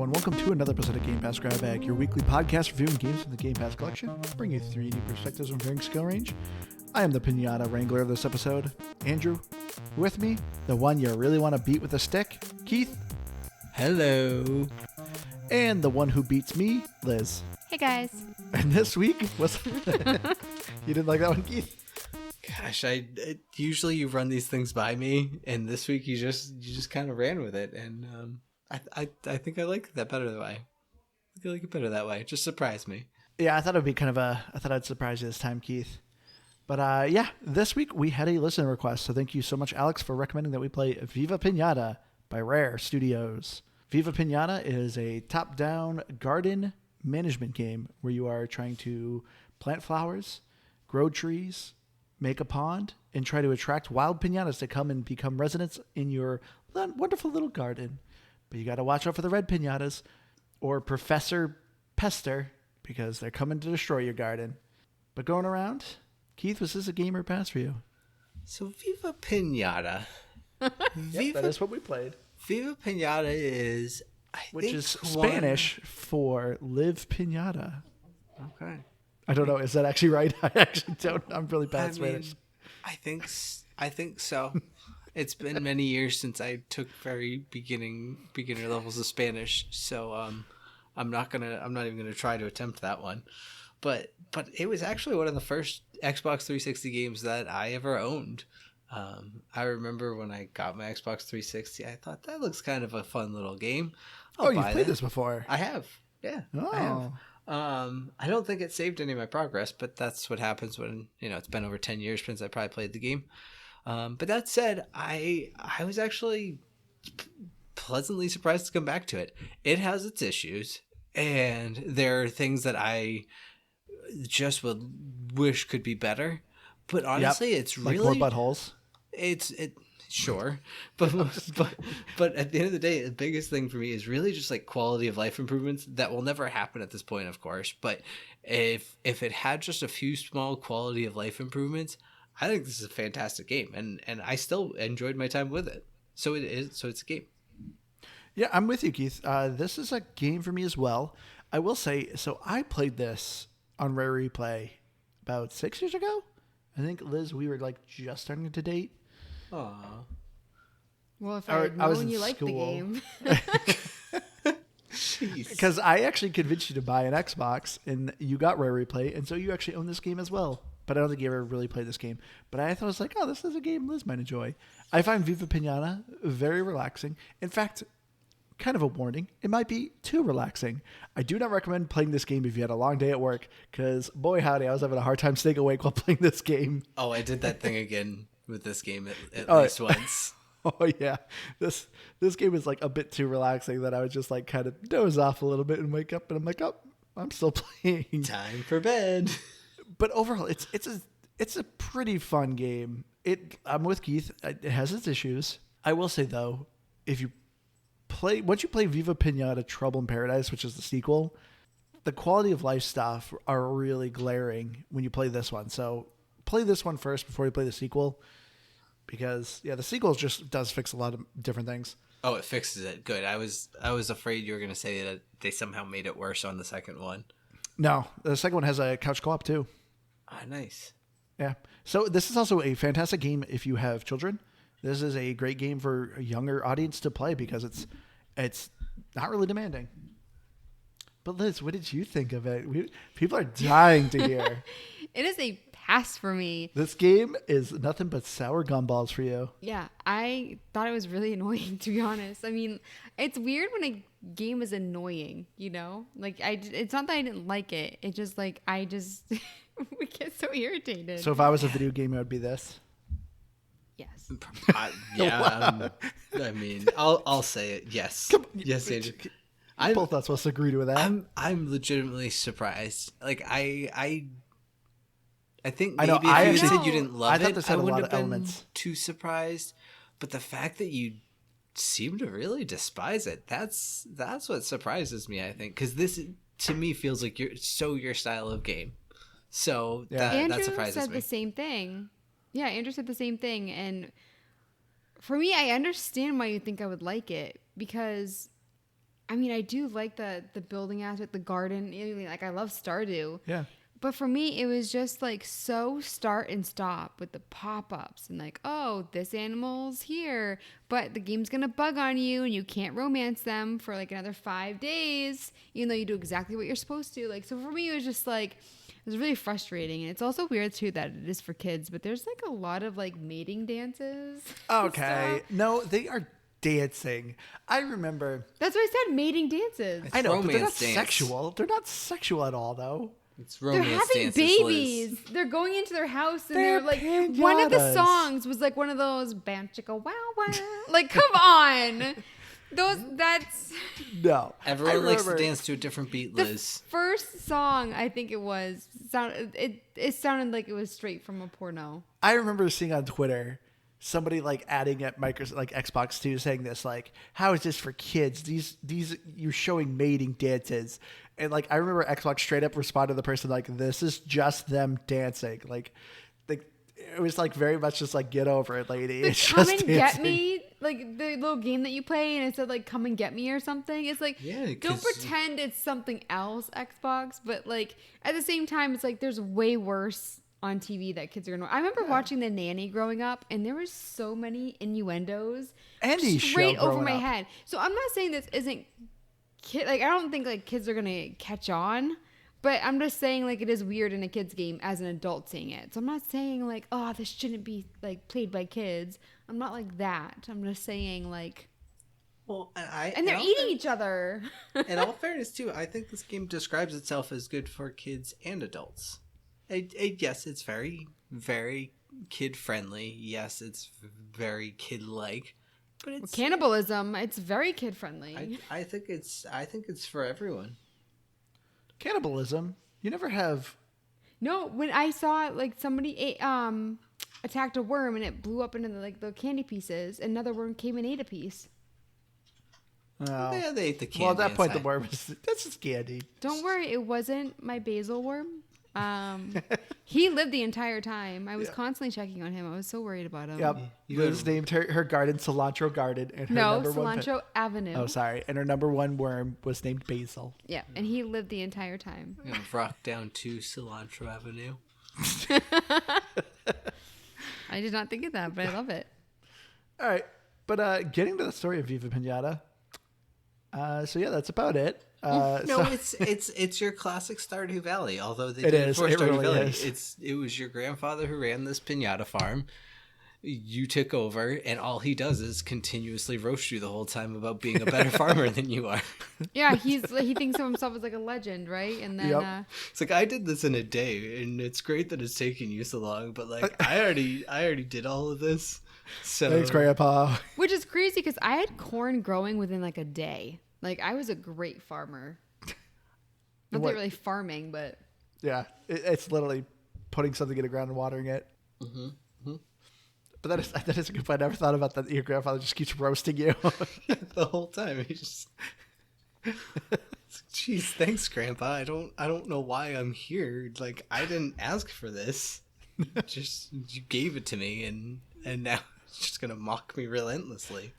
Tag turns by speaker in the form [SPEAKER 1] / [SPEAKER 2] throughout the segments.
[SPEAKER 1] everyone. Welcome to another episode of Game Pass Grab Bag, your weekly podcast reviewing games from the Game Pass collection. Bring you 3 new perspectives from varying skill range. I am the Piñata Wrangler of this episode, Andrew. With me, the one you really want to beat with a stick, Keith.
[SPEAKER 2] Hello.
[SPEAKER 1] And the one who beats me, Liz.
[SPEAKER 3] Hey guys.
[SPEAKER 1] And this week was... You didn't like that one, Keith?
[SPEAKER 2] Gosh, usually you run these things by me, and this week you just kind of ran with it, and I think I like that better that way. I like it better that way. It just surprised me.
[SPEAKER 1] Yeah, I thought it would be I thought I'd surprise you this time, Keith. But yeah, this week we had a listener request, so thank you so much, Alex, for recommending that we play Viva Pinata by Rare Studios. Viva Pinata is a top-down garden management game where you are trying to plant flowers, grow trees, make a pond, and try to attract wild piñatas to come and become residents in your wonderful little garden. But you got to watch out for the red piñatas or Professor Pester because they're coming to destroy your garden. But going around, Keith, was this a game or pass for you?
[SPEAKER 2] So Viva Pinata.
[SPEAKER 1] Yep, that is what we played.
[SPEAKER 2] Viva Pinata is...
[SPEAKER 1] Which is Spanish for live piñata.
[SPEAKER 2] Okay.
[SPEAKER 1] I don't know. Is that actually right? I actually don't. I'm really bad at Spanish.
[SPEAKER 2] I think so. It's been many years since I took very beginner levels of Spanish, so I'm not even gonna try to attempt that one. But it was actually one of the first Xbox 360 games that I ever owned. I remember when I got my Xbox 360, I thought that looks kind of a fun little game.
[SPEAKER 1] You've played this before?
[SPEAKER 2] I have. Yeah.
[SPEAKER 1] Oh.
[SPEAKER 2] I have. I don't think it saved any of my progress, but that's what happens when, it's been over 10 years since I probably played the game. But that said, I was actually pleasantly surprised to come back to it. It has its issues, and there are things that I just would wish could be better. But honestly, It's really...
[SPEAKER 1] Like more buttholes?
[SPEAKER 2] Sure, but at the end of the day, the biggest thing for me is really just like quality of life improvements that will never happen at this point, of course. But if it had just a few small quality of life improvements, I think this is a fantastic game, and I still enjoyed my time with it. So it's a game.
[SPEAKER 1] Yeah, I'm with you, Keith. This is a game for me as well. I will say, so I played this on Rare Replay about 6 years ago. I think, Liz, we were like just starting to date.
[SPEAKER 2] Aww.
[SPEAKER 3] Well, if I had known you liked the game.
[SPEAKER 1] Because I actually convinced you to buy an Xbox, and you got Rare Replay, and so you actually own this game as well. But I don't think you ever really played this game. But I thought it was like, this is a game Liz might enjoy. I find Viva Pinata very relaxing. In fact, kind of a warning, it might be too relaxing. I do not recommend playing this game if you had a long day at work, because boy howdy, I was having a hard time staying awake while playing this game.
[SPEAKER 2] Oh, I did that thing again with this game at least once.
[SPEAKER 1] Oh yeah, this game is like a bit too relaxing that I would just like kind of doze off a little bit and wake up and I'm like, I'm still playing.
[SPEAKER 2] Time for bed. But
[SPEAKER 1] overall, it's a pretty fun game. I'm with Keith. It has its issues. I will say though, once you play Viva Piñata Trouble in Paradise, which is the sequel, the quality of life stuff are really glaring when you play this one. So play this one first before you play the sequel. Because the sequel just does fix a lot of different things.
[SPEAKER 2] Oh, it fixes it. Good. I was afraid you were going to say that they somehow made it worse on the second one. No,
[SPEAKER 1] the second one has a couch co-op too.
[SPEAKER 2] Ah, nice.
[SPEAKER 1] Yeah. So this is also a fantastic game if you have children. This is a great game for a younger audience to play because it's not really demanding. But Liz, what did you think of it? People are dying to hear.
[SPEAKER 3] It is a pass for me.
[SPEAKER 1] This game is nothing but sour gumballs for you.
[SPEAKER 3] Yeah, I thought it was really annoying, to be honest. I mean, it's weird when a game is annoying, Like, it's not that I didn't like it. It's just like, we get so irritated.
[SPEAKER 1] So if I was a video game, it would be this?
[SPEAKER 3] Yes.
[SPEAKER 2] I mean, I'll say it. Yes. Yes, Andrew.
[SPEAKER 1] I'm both not supposed to agree with that.
[SPEAKER 2] I'm legitimately surprised. Like I think
[SPEAKER 1] maybe
[SPEAKER 2] if you had said you didn't love it, I wouldn't have been too surprised. But the fact that you seem to really despise it, that's what surprises me, I think. Because this, to me, feels like your style of game. So that surprises me.
[SPEAKER 3] Andrew said the same thing. Yeah, Andrew said the same thing. And for me, I understand why you think I would like it. Because I mean, I do like the building aspect, the garden. I mean, like, I love Stardew.
[SPEAKER 1] Yeah.
[SPEAKER 3] But for me, it was just like so start and stop with the pop-ups and like, oh, this animal's here, but the game's gonna bug on you and you can't romance them for like another 5 days, even though you do exactly what you're supposed to. Like, so for me, it was just like, it was really frustrating. And it's also weird too that it is for kids, but there's like a lot of like mating dances. and
[SPEAKER 1] Okay.
[SPEAKER 3] stuff.
[SPEAKER 1] No, they are dancing. I remember.
[SPEAKER 3] That's what I said, mating dances.
[SPEAKER 2] It's
[SPEAKER 1] I know, but they're not
[SPEAKER 2] romance dance.
[SPEAKER 1] sexual. They're not sexual at all, though.
[SPEAKER 2] It's
[SPEAKER 3] They're
[SPEAKER 2] romance
[SPEAKER 3] having
[SPEAKER 2] dances,
[SPEAKER 3] babies.
[SPEAKER 2] Liz.
[SPEAKER 3] They're going into their house and
[SPEAKER 1] They're
[SPEAKER 3] they're like, one of the
[SPEAKER 1] piñatas.
[SPEAKER 3] songs was like one of those bam chicka wow wow. Like, come on. That's
[SPEAKER 1] No.
[SPEAKER 2] Everyone
[SPEAKER 1] I
[SPEAKER 2] likes to
[SPEAKER 1] remember-
[SPEAKER 2] dance to a different beat,
[SPEAKER 3] the
[SPEAKER 2] Liz.
[SPEAKER 3] first song. I think it was it sounded like it was straight from a porno.
[SPEAKER 1] I remember seeing on Twitter somebody like adding at Microsoft, like Xbox 2, saying this, like, how is this for kids? These you're showing mating dances. And like I remember Xbox straight up responded to the person like, this is just them dancing. Like it was like very much just like, get over it, lady. It's
[SPEAKER 3] Come
[SPEAKER 1] just
[SPEAKER 3] and
[SPEAKER 1] dancing.
[SPEAKER 3] get me, like the little game that you play, and it said like come and get me or something. It's like,
[SPEAKER 2] Yeah,
[SPEAKER 3] don't
[SPEAKER 2] 'cause-
[SPEAKER 3] pretend it's something else, Xbox. But like at the same time, it's like there's way worse on TV that kids are gonna. I remember watching The Nanny growing up, and there was so many innuendos
[SPEAKER 1] Any show
[SPEAKER 3] straight over
[SPEAKER 1] growing
[SPEAKER 3] my
[SPEAKER 1] up.
[SPEAKER 3] head. So I'm not saying this isn't kid. Like I don't think like kids are gonna catch on. But I'm just saying, like, it is weird in a kid's game as an adult seeing it. So I'm not saying, like, oh, this shouldn't be, like, played by kids. I'm not like that. I'm just saying, like...
[SPEAKER 2] Well,
[SPEAKER 3] And they're eating each other.
[SPEAKER 2] In all fairness, too, I think this game describes itself as good for kids and adults. Yes, it's very, very kid-friendly. Yes, it's very kid-like. But it's
[SPEAKER 3] Cannibalism, it's very kid-friendly.
[SPEAKER 2] I think it's for everyone.
[SPEAKER 1] Cannibalism. You never have.
[SPEAKER 3] No, when I saw, like, somebody attacked a worm and it blew up into, the candy pieces, another worm came and ate a piece.
[SPEAKER 1] Oh.
[SPEAKER 2] Yeah, they ate the candy.
[SPEAKER 1] Well, at that point, the
[SPEAKER 2] inside.
[SPEAKER 1] worm is that's just candy.
[SPEAKER 3] Don't worry, it wasn't my basil worm. He lived the entire time. I was constantly checking on him. I was so worried about him.
[SPEAKER 1] Yep.
[SPEAKER 2] You
[SPEAKER 1] Liz
[SPEAKER 2] gotta-
[SPEAKER 1] named her garden Cilantro Garden, and her
[SPEAKER 3] No,
[SPEAKER 1] number one.
[SPEAKER 3] Cilantro Avenue.
[SPEAKER 1] Oh, sorry. And her number one worm was named Basil.
[SPEAKER 3] Yeah, and he lived the entire time.
[SPEAKER 2] I'm gonna rock down to Cilantro Avenue.
[SPEAKER 3] I did not think of that, but I love it.
[SPEAKER 1] All right, but getting to the story of Viva Pinata. So yeah, that's about it.
[SPEAKER 2] No,
[SPEAKER 1] so-
[SPEAKER 2] it's your classic Stardew Valley. Although they
[SPEAKER 1] It
[SPEAKER 2] did it
[SPEAKER 1] is,
[SPEAKER 2] for
[SPEAKER 1] it
[SPEAKER 2] Stardew
[SPEAKER 1] really
[SPEAKER 2] Valley,
[SPEAKER 1] is.
[SPEAKER 2] it was your grandfather who ran this pinata farm. You took over, and all he does is continuously roast you the whole time about being a better farmer than you are.
[SPEAKER 3] Yeah, he thinks of himself as like a legend, right? And then
[SPEAKER 1] Yep.
[SPEAKER 2] It's like I did this in a day, and it's great that it's taking you so long. But like I already did all of this. So
[SPEAKER 1] Thanks, Grandpa.
[SPEAKER 3] which is crazy because I had corn growing within like a day. Like I was a great farmer. Not
[SPEAKER 1] What?
[SPEAKER 3] really farming, but
[SPEAKER 1] Yeah, it's literally putting something in the ground and watering it.
[SPEAKER 2] Mm-hmm.
[SPEAKER 1] But that is a good point. I never thought about that. Your grandfather just keeps roasting you.
[SPEAKER 2] the whole time he just. Jeez, thanks, Grandpa. I don't know why I'm here. Like I didn't ask for this. Just you gave it to me, and now it's just gonna mock me relentlessly.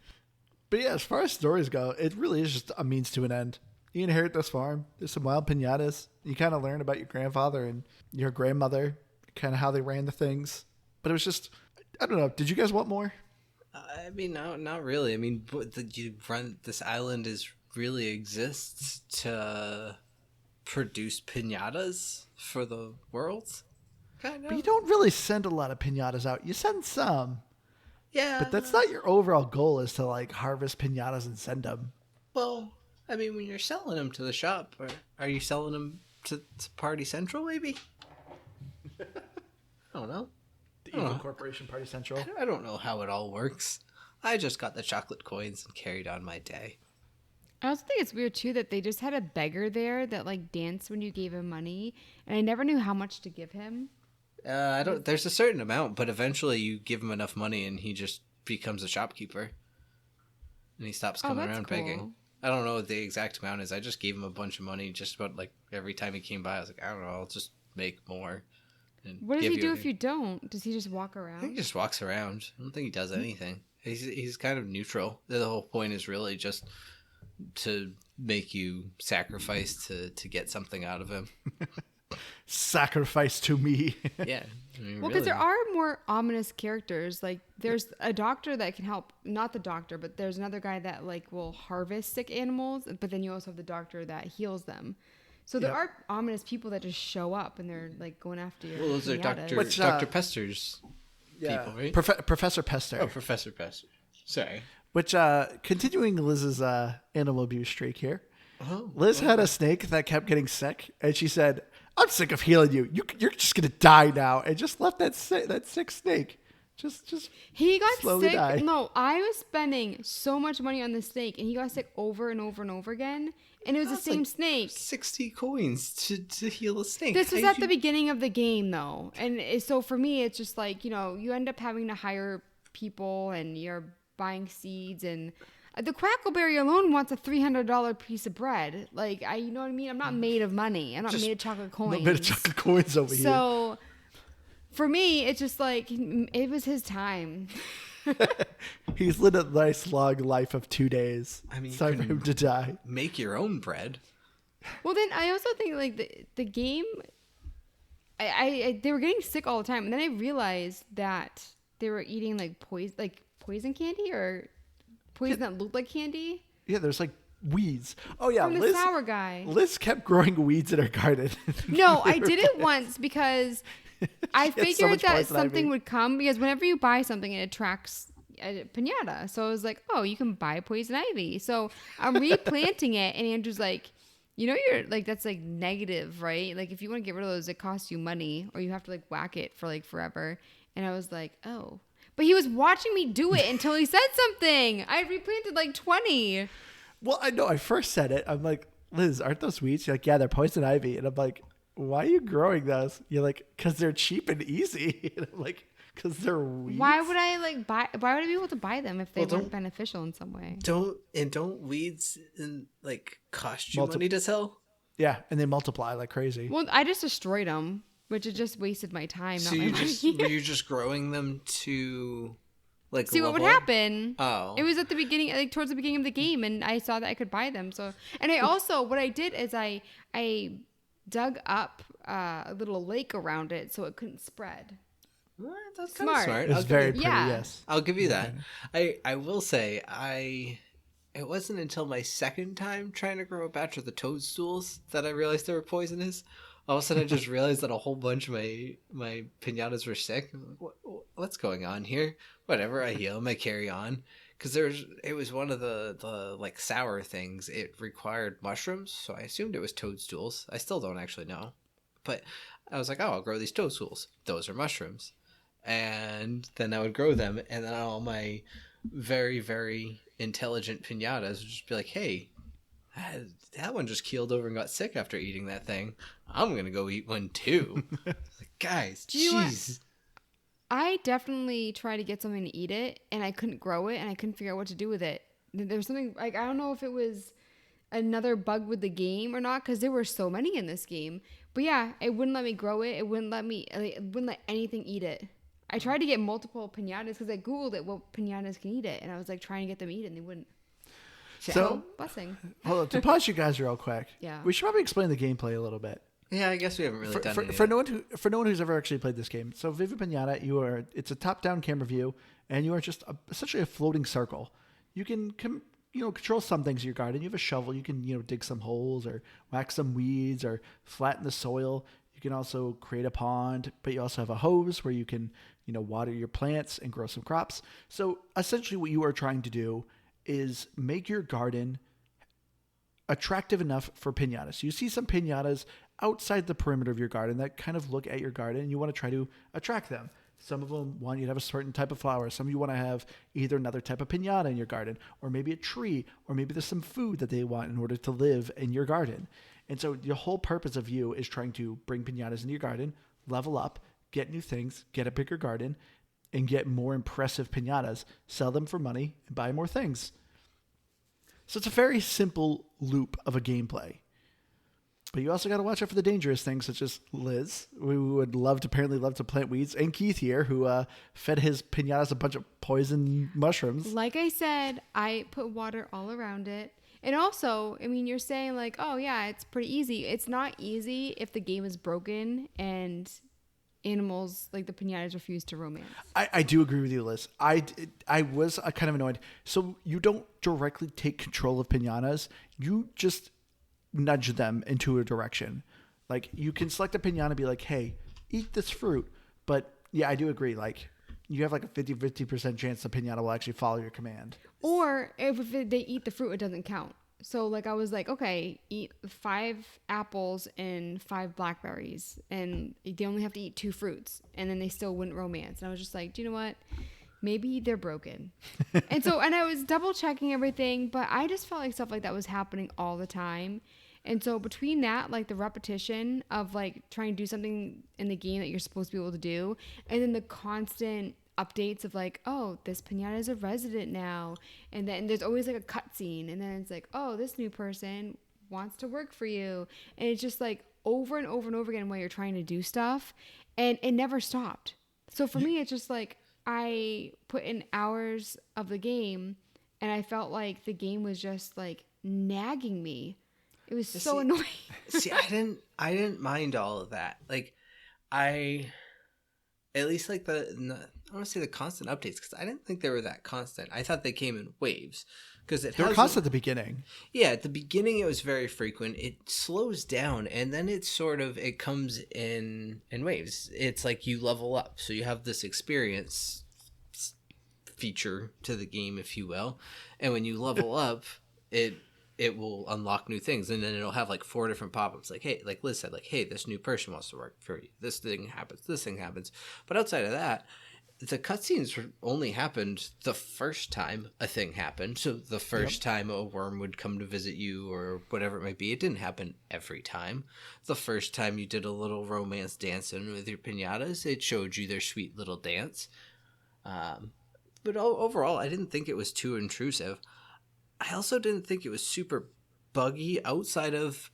[SPEAKER 1] But yeah, as far as stories go, it really is just a means to an end. You inherit this farm. There's some wild pinatas. You kind of learn about your grandfather and your grandmother, kind of how they ran the things. But it was just, I don't know. Did you guys want more?
[SPEAKER 2] I mean, no, not really. I mean, you run this island really exists to produce pinatas for the world. Kind
[SPEAKER 1] But you
[SPEAKER 2] of.
[SPEAKER 1] don't really send a lot of pinatas out. You send some.
[SPEAKER 2] Yeah,
[SPEAKER 1] But that's not your overall goal, is to like harvest pinatas and send them.
[SPEAKER 2] well. I mean, when you're selling them to the shop, are you selling them to Party Central? Maybe. I don't know.
[SPEAKER 1] The Evil Corporation Party Central.
[SPEAKER 2] I don't know how it all works. I just got the chocolate coins and carried on my day.
[SPEAKER 3] I also think it's weird too that they just had a beggar there that like danced when you gave him money, and I never knew how much to give him.
[SPEAKER 2] I don't. There's a certain amount, but eventually you give him enough money and he just becomes a shopkeeper, and he stops coming
[SPEAKER 3] that's
[SPEAKER 2] around
[SPEAKER 3] cool.
[SPEAKER 2] begging. I don't know what the exact amount is. I just gave him a bunch of money just about like every time he came by. I was like, I don't know, I'll just make more. And
[SPEAKER 3] What does
[SPEAKER 2] give
[SPEAKER 3] he do
[SPEAKER 2] you-
[SPEAKER 3] if you don't? Does he just walk
[SPEAKER 2] I think
[SPEAKER 3] around?
[SPEAKER 2] he just walks around. I don't think he does anything. He's kind of neutral. The whole point is really just to make you sacrifice to get something out of him.
[SPEAKER 1] Sacrifice to me.
[SPEAKER 2] Yeah. I mean,
[SPEAKER 3] Well, because there are more ominous characters. Like there's a doctor that can help, not the doctor, but there's another guy that like will harvest sick animals. But then you also have the doctor that heals them. So there are ominous people that just show up and they're like going after you.
[SPEAKER 2] Well, those are Dr. Pester's people, right?
[SPEAKER 1] Professor Pester.
[SPEAKER 2] Oh, Professor Pester. Sorry.
[SPEAKER 1] Which, continuing Liz's animal abuse streak here,
[SPEAKER 2] Oh,
[SPEAKER 1] Liz had a snake that kept getting sick, and she said, "I'm sick of healing you. You're just gonna die now," and just left that sick snake. Just
[SPEAKER 3] he got
[SPEAKER 1] slowly
[SPEAKER 3] sick.
[SPEAKER 1] die.
[SPEAKER 3] No, I was spending so much money on the snake, and he got sick over and over and over again. And it was the same
[SPEAKER 2] like
[SPEAKER 3] snake.
[SPEAKER 2] 60 coins to heal a snake.
[SPEAKER 3] This was at the beginning of the game, though, and so for me, it's just like you end up having to hire people, and you're buying seeds and. The Crackleberry alone wants a $300 piece of bread. Like, you know what I mean? I'm not made of money. I'm not made of chocolate coins.
[SPEAKER 1] Not made of chocolate coins over here.
[SPEAKER 3] So, for me, it's just like, it was his time.
[SPEAKER 1] He's lived a nice long life of 2 days.
[SPEAKER 2] I mean,
[SPEAKER 1] it's time for him to die.
[SPEAKER 2] Make your own bread.
[SPEAKER 3] Well, then I also think, like, the game, they were getting sick all the time. And then I realized that they were eating, like, poison candy or... poison that looked like candy.
[SPEAKER 1] Yeah, there's like weeds. Oh yeah,
[SPEAKER 3] From the sour guy.
[SPEAKER 1] Liz kept growing weeds in her garden.
[SPEAKER 3] No, I did it once because I figured that something
[SPEAKER 1] ivy.
[SPEAKER 3] would come because whenever you buy something, it attracts a piñata. So I was like, oh, you can buy poison ivy. So I'm replanting it, and Andrew's like, you're like, that's like negative, right? Like if you want to get rid of those, it costs you money, or you have to like whack it for like forever. And I was like, oh. But he was watching me do it until he said something. I replanted like 20.
[SPEAKER 1] Well, I know. I first said it. I'm like, Liz, aren't those weeds? You're like, yeah, they're poison ivy. And I'm like, why are you growing those? You're like, because they're cheap and easy. And I'm like, because they're weeds.
[SPEAKER 3] Why would I be able to buy them if they weren't beneficial in some way?
[SPEAKER 2] Don't weeds like cost you money to sell?
[SPEAKER 1] Yeah, and they multiply like crazy.
[SPEAKER 3] Well, I just destroyed them. Which it just wasted my time.
[SPEAKER 2] So
[SPEAKER 3] not my money.
[SPEAKER 2] were you just growing them to like
[SPEAKER 3] see what would happen?
[SPEAKER 2] Oh,
[SPEAKER 3] it was at the beginning, like towards the beginning of the game, and I saw that I could buy them. So, and I also what I did is I dug up a little lake around it so it couldn't spread.
[SPEAKER 2] Well, that's
[SPEAKER 3] Smart.
[SPEAKER 2] smart.
[SPEAKER 1] It was very pretty.
[SPEAKER 3] Yeah.
[SPEAKER 1] Yes,
[SPEAKER 2] I'll give you that. I will say it wasn't until my second time trying to grow a batch of the toadstools that I realized they were poisonous. All of a sudden, I just realized that a whole bunch of my piñatas were sick. I'm like, what's going on here? Whatever, I heal them, I carry on. Because it was one of the like sour things. It required mushrooms, so I assumed it was toadstools. I still don't actually know. But I was like, oh, I'll grow these toadstools. Those are mushrooms. And then I would grow them, and then all my very, very intelligent piñatas would just be like, hey, that one just keeled over and got sick after eating that thing. I'm going to go eat one too. Like, guys, jeez.
[SPEAKER 3] I definitely tried to get something to eat it, and I couldn't grow it, and I couldn't figure out what to do with it. There was something, like, I don't know if it was another bug with the game or not, because there were so many in this game. But yeah, it wouldn't let me grow it. It wouldn't let anything eat it. I tried to get multiple piñatas, because I Googled it, what piñatas can eat it, and I was like trying to get them to eat it, and they wouldn't.
[SPEAKER 1] So,
[SPEAKER 3] blessing.
[SPEAKER 1] Hold on, to pause you guys real quick.
[SPEAKER 3] Yeah.
[SPEAKER 1] We should probably explain the gameplay a little bit.
[SPEAKER 2] Yeah, I guess we haven't really done it.
[SPEAKER 1] For no one who's ever actually played this game. So Viva Pinata, it's a top-down camera view, and you are just essentially a floating circle. You can control some things in your garden. You have a shovel. You can dig some holes or whack some weeds or flatten the soil. You can also create a pond, but you also have a hose where you can water your plants and grow some crops. So essentially, what you are trying to do is make your garden attractive enough for piñatas. So you see some piñatas outside the perimeter of your garden that kind of look at your garden, and you want to try to attract them. Some of them want you to have a certain type of flower. Some of you want to have either another type of piñata in your garden, or maybe a tree, or maybe there's some food that they want in order to live in your garden. And so the whole purpose of you is trying to bring piñatas into your garden, level up, get new things, get a bigger garden, and get more impressive piñatas, sell them for money, and buy more things. So it's a very simple loop of a gameplay. But you also got to watch out for the dangerous things, such as Liz, who would apparently love to plant weeds, and Keith here, who fed his piñatas a bunch of poison mushrooms.
[SPEAKER 3] Like I said, I put water all around it. And also, I mean, you're saying like, oh yeah, it's pretty easy. It's not easy if the game is broken and animals like the piñatas refuse to romance.
[SPEAKER 1] I do agree with you, Liz. I was kind of annoyed. So you don't directly take control of piñatas. You just nudge them into a direction. Like you can select a piñata and be like, hey, eat this fruit. But yeah, I do agree. Like you have like a 50% chance the piñata will actually follow your command.
[SPEAKER 3] Or if they eat the fruit, it doesn't count. So like I was like, okay, eat 5 apples and 5 blackberries, and they only have to eat 2 fruits, and then they still wouldn't romance. And I was just like, do you know what? Maybe they're broken. And I was double checking everything, but I just felt like stuff like that was happening all the time. And so between that, like the repetition of like trying to do something in the game that you're supposed to be able to do, and then the constant updates of like, oh, this piñata is a resident now, and then there's always like a cutscene, and then it's like, oh, this new person wants to work for you, and it's just like over and over and over again while you're trying to do stuff, and it never stopped. So for me, it's just like I put in hours of the game, and I felt like the game was just like nagging me. It was so annoying.
[SPEAKER 2] See, I didn't mind all of that. Like at least like I want to say the constant updates, because I didn't think they were that constant. I thought they came in waves, because
[SPEAKER 1] they were constant at the beginning.
[SPEAKER 2] Yeah, at the beginning it was very frequent. It slows down, and then it comes in waves. It's like you level up, so you have this experience feature to the game, if you will, and when you level up, it will unlock new things, and then it'll have like 4 different pop-ups. Like, hey, like Liz said, like, hey, this new person wants to work for you. This thing happens. But outside of that, the cutscenes only happened the first time a thing happened. So the first time a worm would come to visit you or whatever it might be, it didn't happen every time. The first time you did a little romance dancing with your piñatas, it showed you their sweet little dance. But overall, I didn't think it was too intrusive. I also didn't think it was super buggy outside of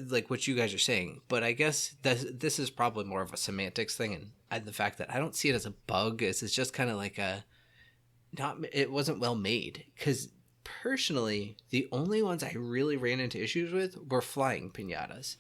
[SPEAKER 2] like what you guys are saying, but I guess this is probably more of a semantics thing, and the fact that I don't see it as a bug is just kind of like it wasn't well made, because personally the only ones I really ran into issues with were flying piñatas.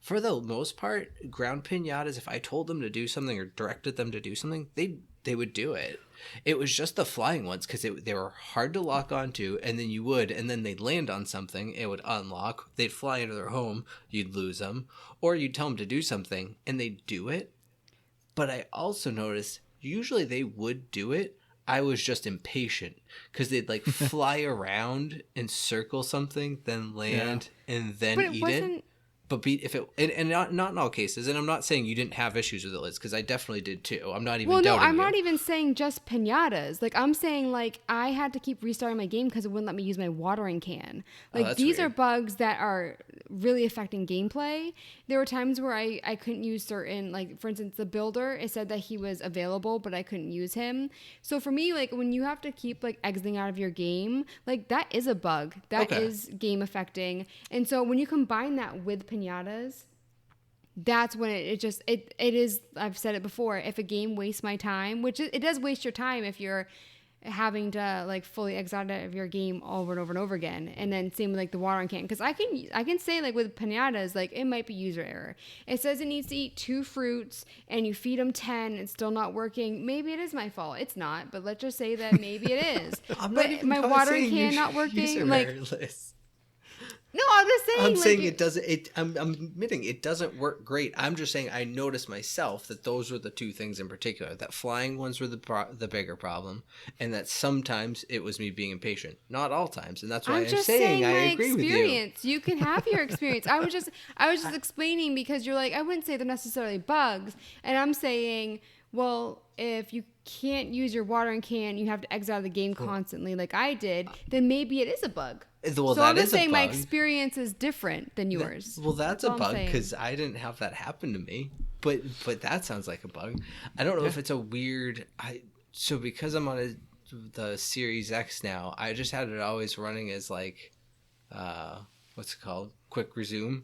[SPEAKER 2] For the most part, ground piñatas, if I told them to do something or directed them to do something, they would do it. It was just the flying ones, because they were hard to lock onto, and then they'd land on something, it would unlock, they'd fly into their home, you'd lose them, or you'd tell them to do something, and they'd do it. But I also noticed, usually they would do it, I was just impatient, because they'd like fly around and circle something, then land, and then eat it. But not in all cases, and I'm not saying you didn't have issues with it, Liz, because I definitely did too. I'm not even doubting
[SPEAKER 3] I'm
[SPEAKER 2] you.
[SPEAKER 3] not even saying just piñatas. Like I'm saying, like I had to keep restarting my game because it wouldn't let me use my watering can. Like these are bugs that are really affecting gameplay. There were times where I couldn't use certain, like for instance, the builder. It said that he was available, but I couldn't use him. So for me, like when you have to keep like exiting out of your game, like that is a bug. That is game affecting. And so when you combine that with piñatas, that's when it is. I've said it before, if a game wastes my time, which it does waste your time if you're having to like fully exit out of your game over and over and over again. And then same with like the watering can, because I can say like with piñatas, like it might be user error. It says it needs to eat 2 fruits and you feed them 10, it's still not working. Maybe it is my fault. It's not, but let's just say that maybe it is. But my watering can not working, like no, I'm just saying.
[SPEAKER 2] I'm saying it doesn't. I'm admitting it doesn't work great. I'm just saying I noticed myself that those were the 2 things in particular. That flying ones were the bigger problem, and that sometimes it was me being impatient. Not all times, and that's why I'm just saying I agree with you.
[SPEAKER 3] You can have your experience. I was just explaining, because you're like, I wouldn't say they're necessarily bugs, and I'm saying, well, if you can't use your watering can, you have to exit out of the game constantly, like I did, then maybe it is a bug.
[SPEAKER 2] Well,
[SPEAKER 3] so I'm just saying my experience is different than yours.
[SPEAKER 2] That's a bug, because I didn't have that happen to me. But that sounds like a bug. I don't know if it's a weird. So because I'm on the Series X now, I just had it always running as like, what's it called? Quick resume,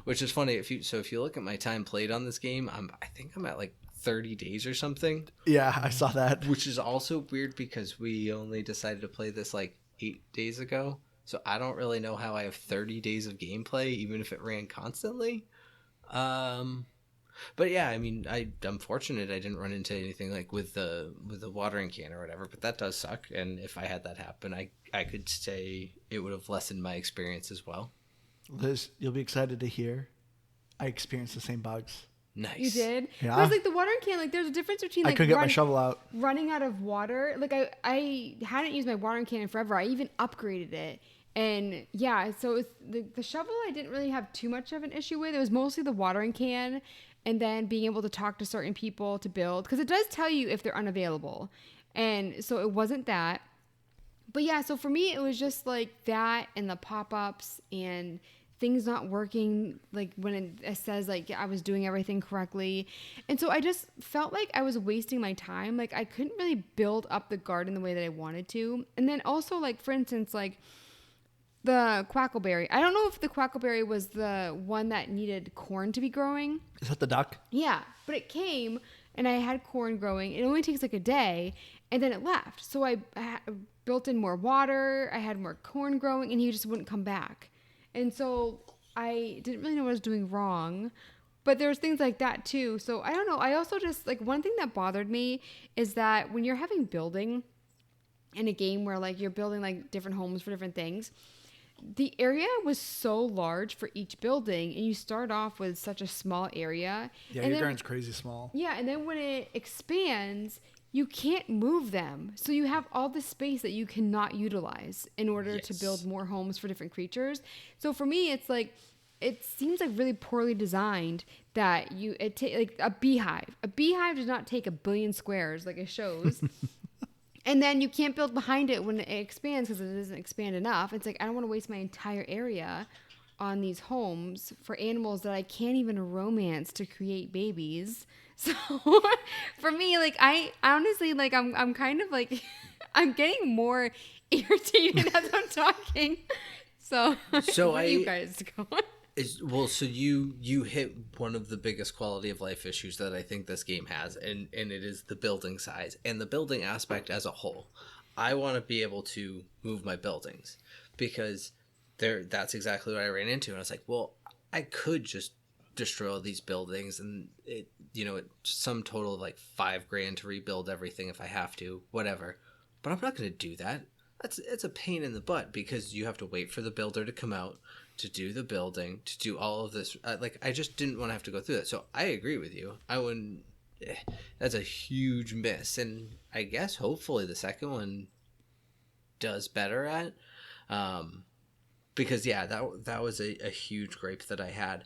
[SPEAKER 2] which is funny. If you look at my time played on this game, I think I'm at like 30 days or something.
[SPEAKER 1] Yeah, I saw that.
[SPEAKER 2] Which is also weird, because we only decided to play this like 8 days ago. So I don't really know how I have 30 days of gameplay, even if it ran constantly. But yeah, I mean, I'm fortunate I didn't run into anything like with the watering can or whatever, but that does suck. And if I had that happen, I could say it would have lessened my experience as well.
[SPEAKER 1] Liz, you'll be excited to hear I experienced the same bugs.
[SPEAKER 2] Nice.
[SPEAKER 3] You did?
[SPEAKER 1] Yeah.
[SPEAKER 3] Because like the watering can, like there's a difference between
[SPEAKER 1] I
[SPEAKER 3] like
[SPEAKER 1] couldn't get my shovel out.
[SPEAKER 3] running out of water. Like I hadn't used my watering can in forever. I even upgraded it. And yeah, so it's the shovel I didn't really have too much of an issue with. It was mostly the watering can and then being able to talk to certain people to build. Because it does tell you if they're unavailable. And so it wasn't that. But yeah, so for me, it was just like that and the pop-ups and things not working, like when it says like I was doing everything correctly. And so I just felt like I was wasting my time. Like I couldn't really build up the garden the way that I wanted to. And then also like, for instance, like the quackleberry. I don't know if the quackleberry was the one that needed corn to be growing.
[SPEAKER 1] Is that the duck?
[SPEAKER 3] Yeah, but it came and I had corn growing. It only takes like a day and then it left. So I built in more water. I had more corn growing and he just wouldn't come back. And so I didn't really know what I was doing wrong, but there's things like that too. So I don't know. I also just like one thing that bothered me is that when you're having building in a game where like you're building like different homes for different things, the area was so large for each building and you start off with such a small area.
[SPEAKER 1] Yeah,
[SPEAKER 3] and
[SPEAKER 1] your
[SPEAKER 3] then,
[SPEAKER 1] garden's crazy small.
[SPEAKER 3] Yeah, and then when it expands, you can't move them. So you have all the space that you cannot utilize in order to build more homes for different creatures. So for me, it's like, it seems like really poorly designed that like a beehive. A beehive does not take 1 billion squares like it shows. And then you can't build behind it when it expands because it doesn't expand enough. It's like, I don't want to waste my entire area on these homes for animals that I can't even romance to create babies. So for me, like I honestly, like I'm kind of like, I'm getting more irritated as I'm talking. So where you guys go?
[SPEAKER 2] So you hit one of the biggest quality of life issues that I think this game has, and it is the building size and the building aspect as a whole. I want to be able to move my buildings because that's exactly what I ran into. And I was like, well, I could just destroy all these buildings and it's some total of like $5,000 to rebuild everything if I have to, whatever. But I'm not going to do that. It's a pain in the butt because you have to wait for the builder to come out to do the building, to do all of this. I just didn't want to have to go through that. So I agree with you. I wouldn't. That's a huge miss, and I guess hopefully the second one does better at. Because yeah, that was a huge gripe that I had.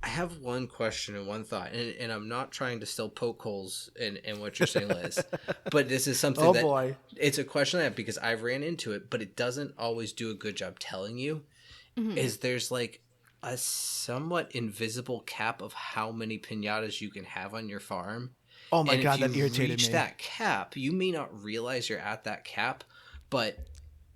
[SPEAKER 2] I have one question and one thought, and I'm not trying to still poke holes in what you're saying, Liz, but this is something it's a question I have because I ran into it, but it doesn't always do a good job telling you. Mm-hmm. Is there's like a somewhat invisible cap of how many piñatas you can have on your farm.
[SPEAKER 1] Oh my God, that irritated me. If you reach
[SPEAKER 2] that cap, you may not realize you're at that cap, but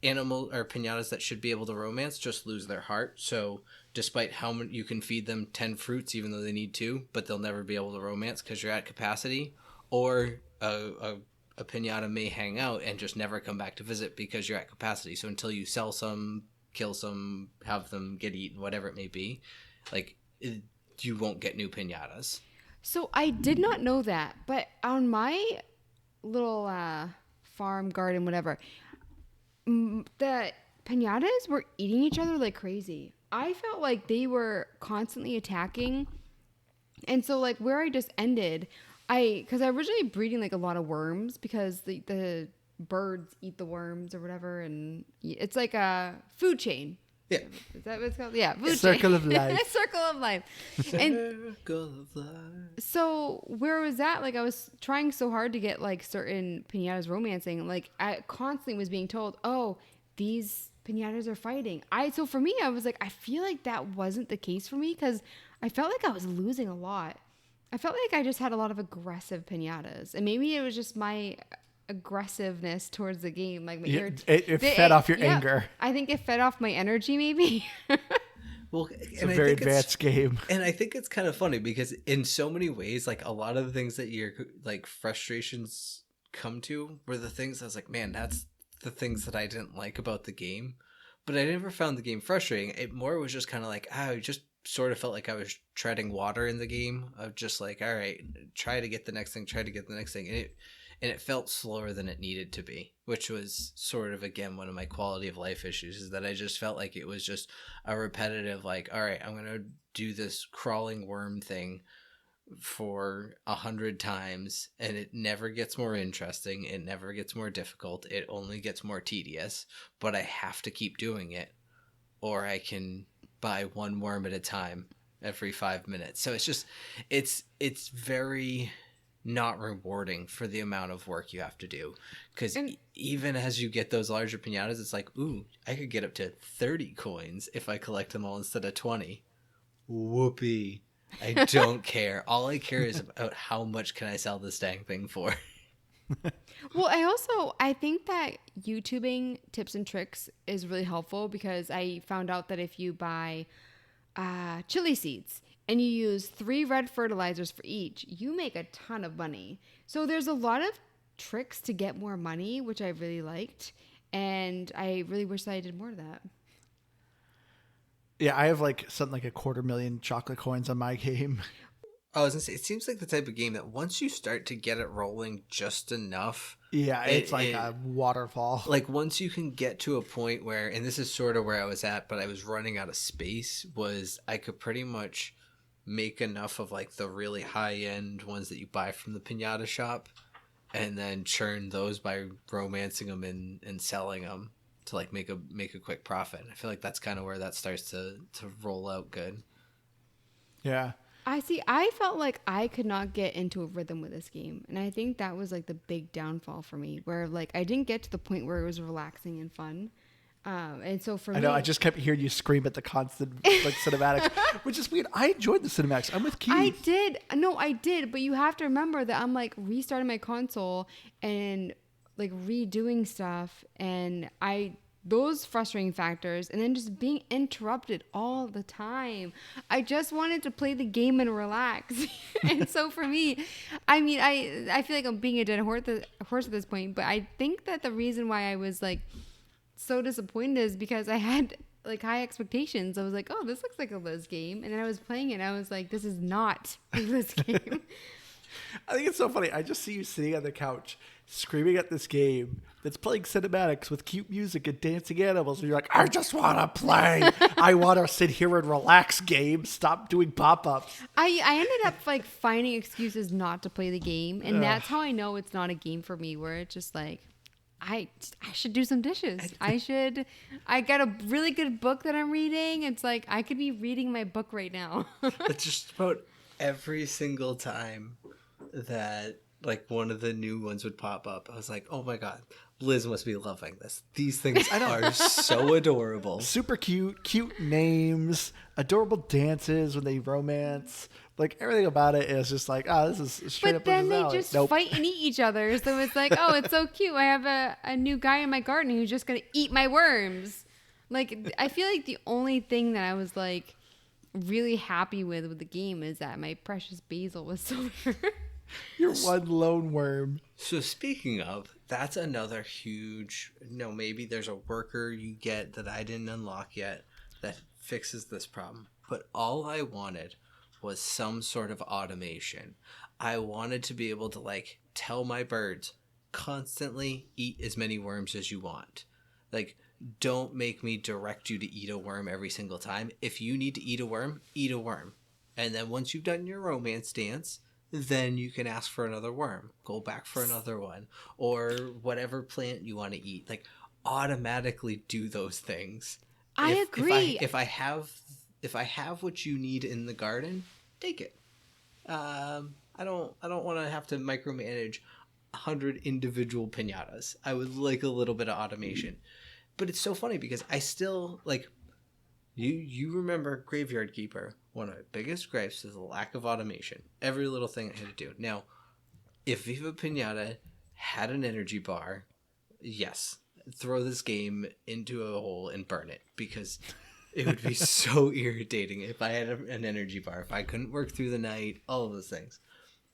[SPEAKER 2] animal or piñatas that should be able to romance just lose their heart. So despite how many you can feed them 10 fruits, even though they need 2, but they'll never be able to romance because you're at capacity. Or a piñata may hang out and just never come back to visit because you're at capacity. So until you sell some, kill some, have them get eaten, whatever it may be, you won't get new piñatas.
[SPEAKER 3] So I did not know that, but on my little farm, garden, whatever, the piñatas were eating each other like crazy. I felt like they were constantly attacking. And so like where I just ended, because I originally breeding like a lot of worms because the birds eat the worms or whatever. And it's like a food chain.
[SPEAKER 2] Yeah.
[SPEAKER 3] Is that what it's called? Yeah. Food
[SPEAKER 1] Circle
[SPEAKER 3] chain.
[SPEAKER 1] of life.
[SPEAKER 3] Circle of life. And
[SPEAKER 2] Circle of life.
[SPEAKER 3] So where was that? Like I was trying so hard to get like certain piñatas romancing. Like I constantly was being told, oh, these piñatas are fighting. So for me, I was like, I feel like that wasn't the case for me because I felt like I was losing a lot. I felt like I just had a lot of aggressive piñatas, and maybe it was just my aggressiveness towards the game. Like
[SPEAKER 1] it fed off your anger.
[SPEAKER 3] I think it fed off my energy, maybe.
[SPEAKER 2] Well,
[SPEAKER 1] it's a very advanced game.
[SPEAKER 2] And I think it's kind of funny because in so many ways, like a lot of the things that your like frustrations come to were the things I was like, man, that's the things that I didn't like about the game. but I never found the game frustrating. It more was just kind of like, I just sort of felt like I was treading water in the game of just like, all right, try to get the next thing, and it felt slower than it needed to be, which was sort of, again, one of my quality of life issues, is that I just felt like it was just a repetitive, like, all right, I'm going to do this crawling worm thing for 100 times, and it never gets more interesting. It never gets more difficult. It only gets more tedious, but I have to keep doing it, or I can buy one worm at a time every 5 minutes. So it's very not rewarding for the amount of work you have to do, because even as you get those larger piñatas, it's like, ooh, I could get up to 30 coins if I collect them all instead of 20. Whoopee. I don't care. All I care is about how much can I sell this dang thing for.
[SPEAKER 3] Well, I think that YouTubing tips and tricks is really helpful, because I found out that if you buy chili seeds and you use 3 red fertilizers for each, you make a ton of money. So there's a lot of tricks to get more money, which I really liked. And I really wish that I did more of that.
[SPEAKER 1] Yeah, I have like something like 250,000 chocolate coins on my game.
[SPEAKER 2] I was gonna say, it seems like the type of game that once you start to get it rolling just enough,
[SPEAKER 1] Yeah, it's like a waterfall.
[SPEAKER 2] like once you can get to a point where, and this is sort of where I was at, but I was running out of space, was I could pretty much make enough of like the really high end ones that you buy from the piñata shop, and then churn those by romancing them and selling them to like make a quick profit. I feel like that's kind of where that starts to roll out good.
[SPEAKER 1] Yeah.
[SPEAKER 3] I felt like I could not get into a rhythm with this game. And I think that was like the big downfall for me, where like I didn't get to the point where it was relaxing and fun. And so for me,
[SPEAKER 1] I know, I just kept hearing you scream at the constant like cinematics, which is weird. I enjoyed the cinematics. I'm with Keith.
[SPEAKER 3] I did, but you have to remember that I'm like restarting my console and like redoing stuff, and those frustrating factors, and then just being interrupted all the time. I just wanted to play the game and relax. And so for me, I mean, I feel like I'm being a dead horse at this point, but I think that the reason why I was like so disappointed is because I had like high expectations. I was like, oh, this looks like a Liz game. And then I was playing it and I was like, this is not a Liz game.
[SPEAKER 1] I think it's so funny. I just see you sitting on the couch screaming at this game that's playing cinematics with cute music and dancing animals. And you're like, I just want to play. I want to sit here and relax, game. Stop doing pop-ups.
[SPEAKER 3] I ended up like finding excuses not to play the game. And that's how I know it's not a game for me, where it's just like, I should do some dishes. I got a really good book that I'm reading. It's like, I could be reading my book right now.
[SPEAKER 2] It's just about every single time that like one of the new ones would pop up, I was like, oh my God, Liz must be loving this. These things are so adorable.
[SPEAKER 1] Super cute names, adorable dances when they romance. Like everything about it is just like, this is straight up.
[SPEAKER 3] But then they just fight and eat each other. So it's like, oh, it's so cute. I have a new guy in my garden who's just gonna eat my worms. Like, I feel like the only thing that I was like really happy with the game is that my precious basil was silver.
[SPEAKER 1] You're one lone worm.
[SPEAKER 2] So speaking of, that's another huge, maybe there's a worker you get that I didn't unlock yet that fixes this problem. But all I wanted was some sort of automation. I wanted to be able to like tell my birds, constantly eat as many worms as you want. Like, don't make me direct you to eat a worm every single time. If you need to eat a worm, eat a worm. And then once you've done your romance dance, then you can ask for another worm. Go back for another one. Or whatever plant you want to eat. Like, automatically do those things.
[SPEAKER 3] I agree.
[SPEAKER 2] If I have what you need in the garden, take it. I don't want to have to micromanage 100 individual piñatas. I would like a little bit of automation. But it's so funny because I still like you remember Graveyard Keeper. One of my biggest gripes is the lack of automation. Every little thing I had to do. Now, if Viva Piñata had an energy bar, yes, throw this game into a hole and burn it, because it would be so irritating if I had an energy bar, if I couldn't work through the night, all of those things.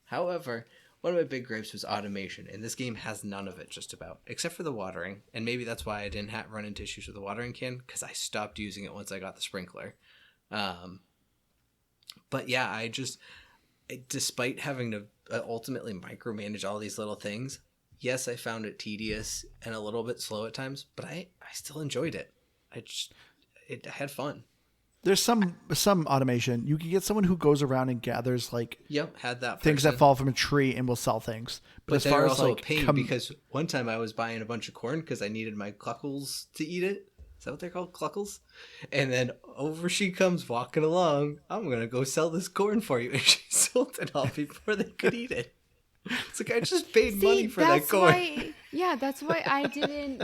[SPEAKER 2] However, one of my big gripes was automation, and this game has none of it, just about, except for the watering. And maybe that's why I didn't run into issues with the watering can, because I stopped using it once I got the sprinkler. But yeah, despite having to ultimately micromanage all these little things, yes, I found it tedious and a little bit slow at times, but I still enjoyed it. I had fun.
[SPEAKER 1] There's some automation. You can get someone who goes around and gathers like
[SPEAKER 2] had that
[SPEAKER 1] things
[SPEAKER 2] person
[SPEAKER 1] that fall from a tree and will sell things.
[SPEAKER 2] But
[SPEAKER 1] as
[SPEAKER 2] they're
[SPEAKER 1] far as
[SPEAKER 2] also
[SPEAKER 1] like
[SPEAKER 2] a pain because one time I was buying a bunch of corn because I needed my cluckles to eat it. Is that what they're called? Cluckles? And then over she comes walking along. I'm going to go sell this corn for you. And she sold it all before they could eat it. It's like I just paid money for that corn.
[SPEAKER 3] That's why I didn't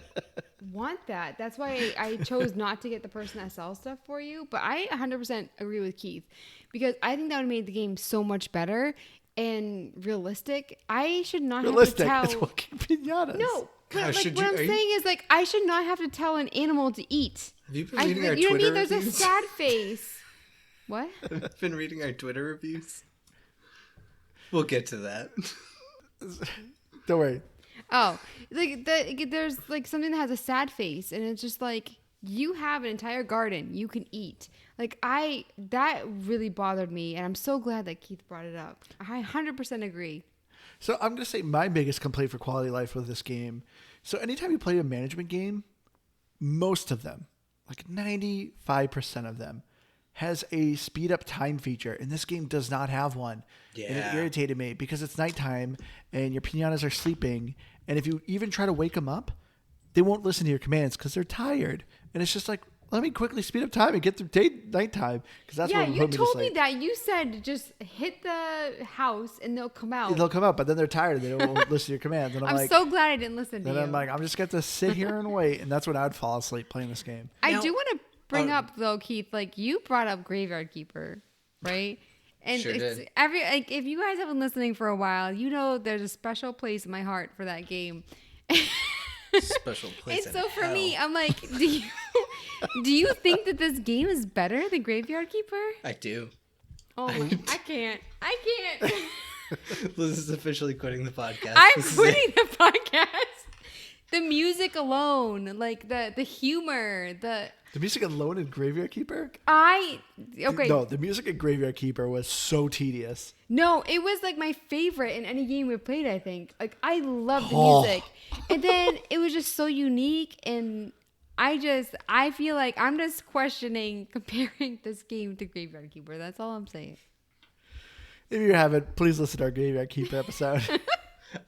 [SPEAKER 3] want that. That's why I chose not to get the person that sells stuff for you. But I 100% agree with Keith because I think that would have made the game so much better and realistic. I should not have to tell.
[SPEAKER 1] It's walking piñatas.
[SPEAKER 3] No. But like, what I'm saying is, like, I should not have to tell an animal to eat.
[SPEAKER 2] Have you been reading our Twitter reviews? You know what I mean?
[SPEAKER 3] There's a sad face. What?
[SPEAKER 2] Have you been reading our Twitter reviews? We'll get to that.
[SPEAKER 1] Don't worry.
[SPEAKER 3] Oh, like there's like something that has a sad face, and it's just like you have an entire garden you can eat. Like that really bothered me, and I'm so glad that Keith brought it up. I 100% agree.
[SPEAKER 1] So I'm going to say my biggest complaint for quality of life with this game. So anytime you play a management game, most of them, like 95% of them, has a speed up time feature. And this game does not have one. Yeah. And it irritated me because it's nighttime and your piñatas are sleeping. And if you even try to wake them up, they won't listen to your commands because they're tired. And it's just like, let me quickly speed up time and get through nighttime. Because that's what
[SPEAKER 3] you told me that. You said just hit the house and they'll come out.
[SPEAKER 1] They'll come out, but then they're tired. They don't listen to your commands. And
[SPEAKER 3] I'm like, so glad I didn't listen to you.
[SPEAKER 1] And I'm like, I'm just going to sit here and wait. And that's when I would fall asleep playing this game.
[SPEAKER 3] I do want to bring up, though, Keith, like you brought up Graveyard Keeper, right? And
[SPEAKER 2] sure
[SPEAKER 3] it's
[SPEAKER 2] did.
[SPEAKER 3] If you guys have been listening for a while, you know there's a special place in my heart for that game.
[SPEAKER 2] Special place.
[SPEAKER 3] And so for me, I'm like, do you think that this game is better than Graveyard Keeper?
[SPEAKER 2] I do.
[SPEAKER 3] Oh, I can't.
[SPEAKER 2] Liz is officially quitting the podcast.
[SPEAKER 3] I'm quitting the podcast. The music alone, like the humor, the
[SPEAKER 1] music alone in Graveyard Keeper?
[SPEAKER 3] No,
[SPEAKER 1] the music in Graveyard Keeper was so tedious.
[SPEAKER 3] No, it was like my favorite in any game we played, I think. Like I love the music. And then it was just so unique, and I feel like I'm just questioning comparing this game to Graveyard Keeper. That's all I'm saying.
[SPEAKER 1] If you haven't, please listen to our Graveyard Keeper episode.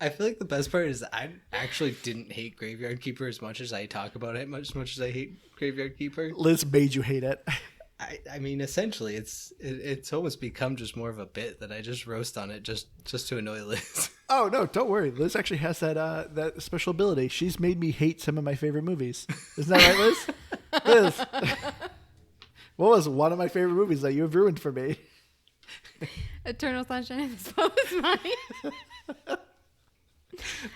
[SPEAKER 2] I feel like the best part is I actually didn't hate Graveyard Keeper as much as I talk about it, as much as I hate Graveyard Keeper.
[SPEAKER 1] Liz made you hate it.
[SPEAKER 2] I mean, essentially, it's almost become just more of a bit that I just roast on it just to annoy Liz.
[SPEAKER 1] Oh, no, don't worry. Liz actually has that special ability. She's made me hate some of my favorite movies. Isn't that right, Liz? Liz, what was one of my favorite movies that you have ruined for me?
[SPEAKER 3] Eternal Sunshine of the Spotless Mind.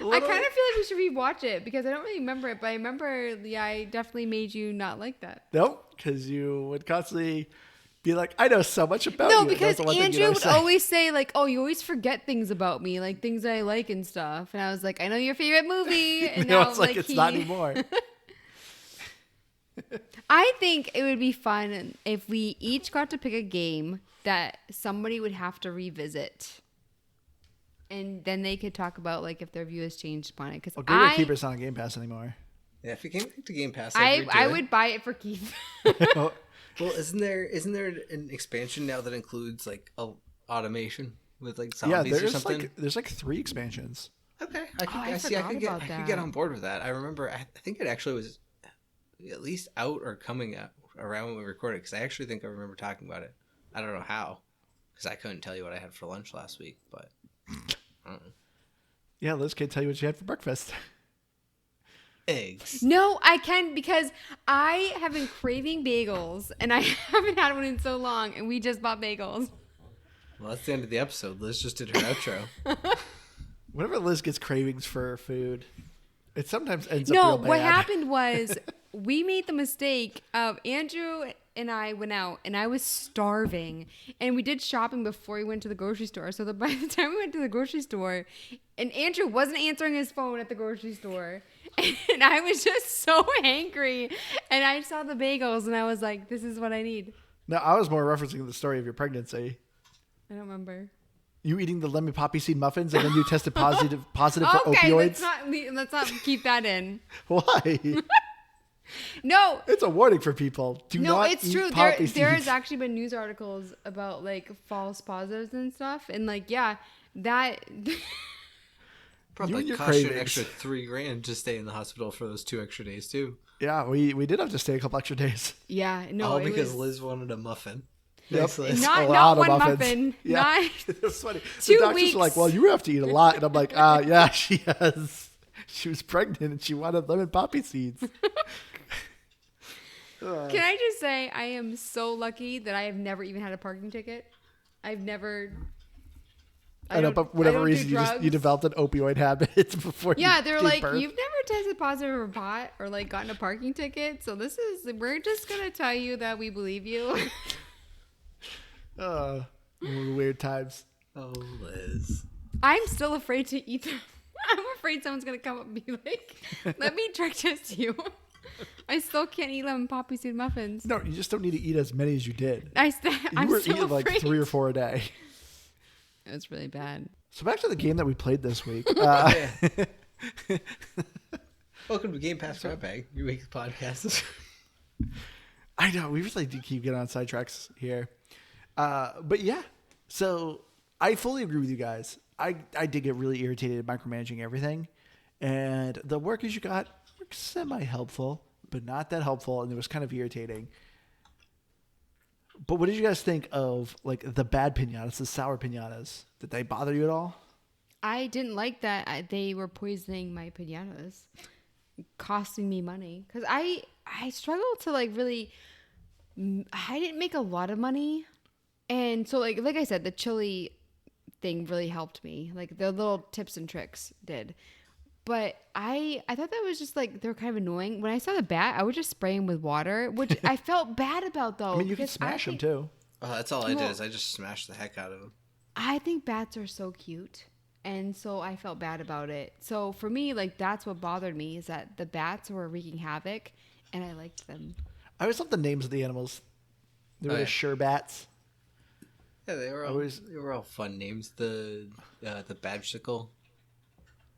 [SPEAKER 3] I kind of feel like we should rewatch it because I don't really remember it, but I remember I definitely made you not like that.
[SPEAKER 1] Nope, because you would constantly be like, I know so much about you.
[SPEAKER 3] No, because Andrew would always say, like, oh, you always forget things about me, like things that I like and stuff. And I was like, I know your favorite movie. And now
[SPEAKER 1] it's like it's not anymore.
[SPEAKER 3] I think it would be fun if we each got to pick a game that somebody would have to revisit. And then they could talk about like if their view has changed upon it. Because
[SPEAKER 1] Graveyard Keeper's not on Game Pass anymore.
[SPEAKER 2] Yeah, if it came back to Game Pass,
[SPEAKER 3] I would buy it for Keith.
[SPEAKER 2] Well, isn't there an expansion now that includes like automation with like zombies or something?
[SPEAKER 1] There's like 3 expansions.
[SPEAKER 2] Okay, I could get on board with that. I remember, I think it actually was at least out or coming out around when we recorded because I actually think I remember talking about it. I don't know how because I couldn't tell you what I had for lunch last week, but.
[SPEAKER 1] Yeah, Liz can't tell you what you had for breakfast.
[SPEAKER 2] Eggs.
[SPEAKER 3] No, I can because I have been craving bagels and I haven't had one in so long and we just bought bagels.
[SPEAKER 2] Well, that's the end of the episode. Liz just did her outro.
[SPEAKER 1] Whenever Liz gets cravings for food, it sometimes ends up real bad.
[SPEAKER 3] No, what happened was we made the mistake of Andrew and I went out, and I was starving. And we did shopping before we went to the grocery store. So by the time we went to the grocery store, and Andrew wasn't answering his phone at the grocery store, and I was just so angry. And I saw the bagels, and I was like, "This is what I need."
[SPEAKER 1] No, I was more referencing the story of your pregnancy.
[SPEAKER 3] I don't remember.
[SPEAKER 1] You eating the lemon poppy seed muffins, and then you tested positive for
[SPEAKER 3] Okay,
[SPEAKER 1] opioids.
[SPEAKER 3] let's not keep that in.
[SPEAKER 1] Why?
[SPEAKER 3] No.
[SPEAKER 1] It's a warning for people. Do
[SPEAKER 3] No,
[SPEAKER 1] not
[SPEAKER 3] it's
[SPEAKER 1] eat
[SPEAKER 3] true.
[SPEAKER 1] poppy
[SPEAKER 3] There has
[SPEAKER 1] seeds.
[SPEAKER 3] actually been news articles about like false positives and stuff, and like that.
[SPEAKER 2] Probably
[SPEAKER 1] your
[SPEAKER 2] cost you an
[SPEAKER 1] cravings.
[SPEAKER 2] extra $3,000 to stay in the hospital for those 2 extra days too.
[SPEAKER 1] Yeah, we did have to stay a couple extra days.
[SPEAKER 3] Yeah, no,
[SPEAKER 2] All
[SPEAKER 3] it
[SPEAKER 2] because
[SPEAKER 3] was
[SPEAKER 2] Liz wanted a muffin.
[SPEAKER 1] Yep.
[SPEAKER 2] Thanks, Liz.
[SPEAKER 1] A lot
[SPEAKER 3] not
[SPEAKER 1] of
[SPEAKER 3] one
[SPEAKER 1] muffins.
[SPEAKER 3] muffin.
[SPEAKER 1] Yeah.
[SPEAKER 3] Not
[SPEAKER 1] It was funny. The
[SPEAKER 3] 2
[SPEAKER 1] doctors
[SPEAKER 3] weeks.
[SPEAKER 1] were like, "Well, you have to eat a lot," and I'm like, "Yeah, she has. She was pregnant and she wanted lemon poppy seeds."
[SPEAKER 3] Can I just say I am so lucky that I have never even had a parking ticket. I've never.
[SPEAKER 1] I know,
[SPEAKER 3] don't-
[SPEAKER 1] but for whatever
[SPEAKER 3] I don't do
[SPEAKER 1] reason, you
[SPEAKER 3] drugs.
[SPEAKER 1] developed an opioid habit before.
[SPEAKER 3] Yeah,
[SPEAKER 1] you
[SPEAKER 3] they're
[SPEAKER 1] gave
[SPEAKER 3] like,
[SPEAKER 1] birth.
[SPEAKER 3] you've never tested positive for pot or like gotten a parking ticket, so we're just gonna tell you that we believe you.
[SPEAKER 1] Weird times.
[SPEAKER 2] Oh, Liz.
[SPEAKER 3] I'm still afraid to eat them. I'm afraid someone's gonna come up and be like, "Let me drug test you." I still can't eat lemon poppy seed muffins.
[SPEAKER 1] No, you just don't need to eat as many as you did.
[SPEAKER 3] I'm
[SPEAKER 1] You were
[SPEAKER 3] still
[SPEAKER 1] eating like
[SPEAKER 3] afraid.
[SPEAKER 1] 3 or 4 a day.
[SPEAKER 3] It was really bad.
[SPEAKER 1] So back to the game that we played this week.
[SPEAKER 2] Welcome to Game Pass Grab Bag, your weekly podcast.
[SPEAKER 1] I know we really do keep getting on sidetracks here, but yeah. So I fully agree with you guys. I did get really irritated at micromanaging everything, and the workers you got were semi helpful, but not that helpful, and it was kind of irritating. But what did you guys think of like the bad piñatas, the sour piñatas? Did they bother you at all?
[SPEAKER 3] I didn't like that they were poisoning my piñatas, costing me money. Because I struggled to like really, I didn't make a lot of money. And so like I said, the chili thing really helped me. Like the little tips and tricks did. But I thought that was just like, they were kind of annoying. When I saw the bat, I would just spray them with water, which I felt bad about though.
[SPEAKER 1] I mean, you could
[SPEAKER 3] because
[SPEAKER 1] smash them
[SPEAKER 3] think-
[SPEAKER 1] too.
[SPEAKER 2] Oh, that's all I
[SPEAKER 3] Well-
[SPEAKER 2] did is I just smashed the heck out of them.
[SPEAKER 3] I think bats are so cute. And so I felt bad about it. So for me, like that's what bothered me is that the bats were wreaking havoc and I liked them.
[SPEAKER 1] I always love the names of the animals. They were
[SPEAKER 2] Oh,
[SPEAKER 1] the
[SPEAKER 2] yeah.
[SPEAKER 1] sure bats.
[SPEAKER 2] Yeah, they were all fun names. The badgesicle,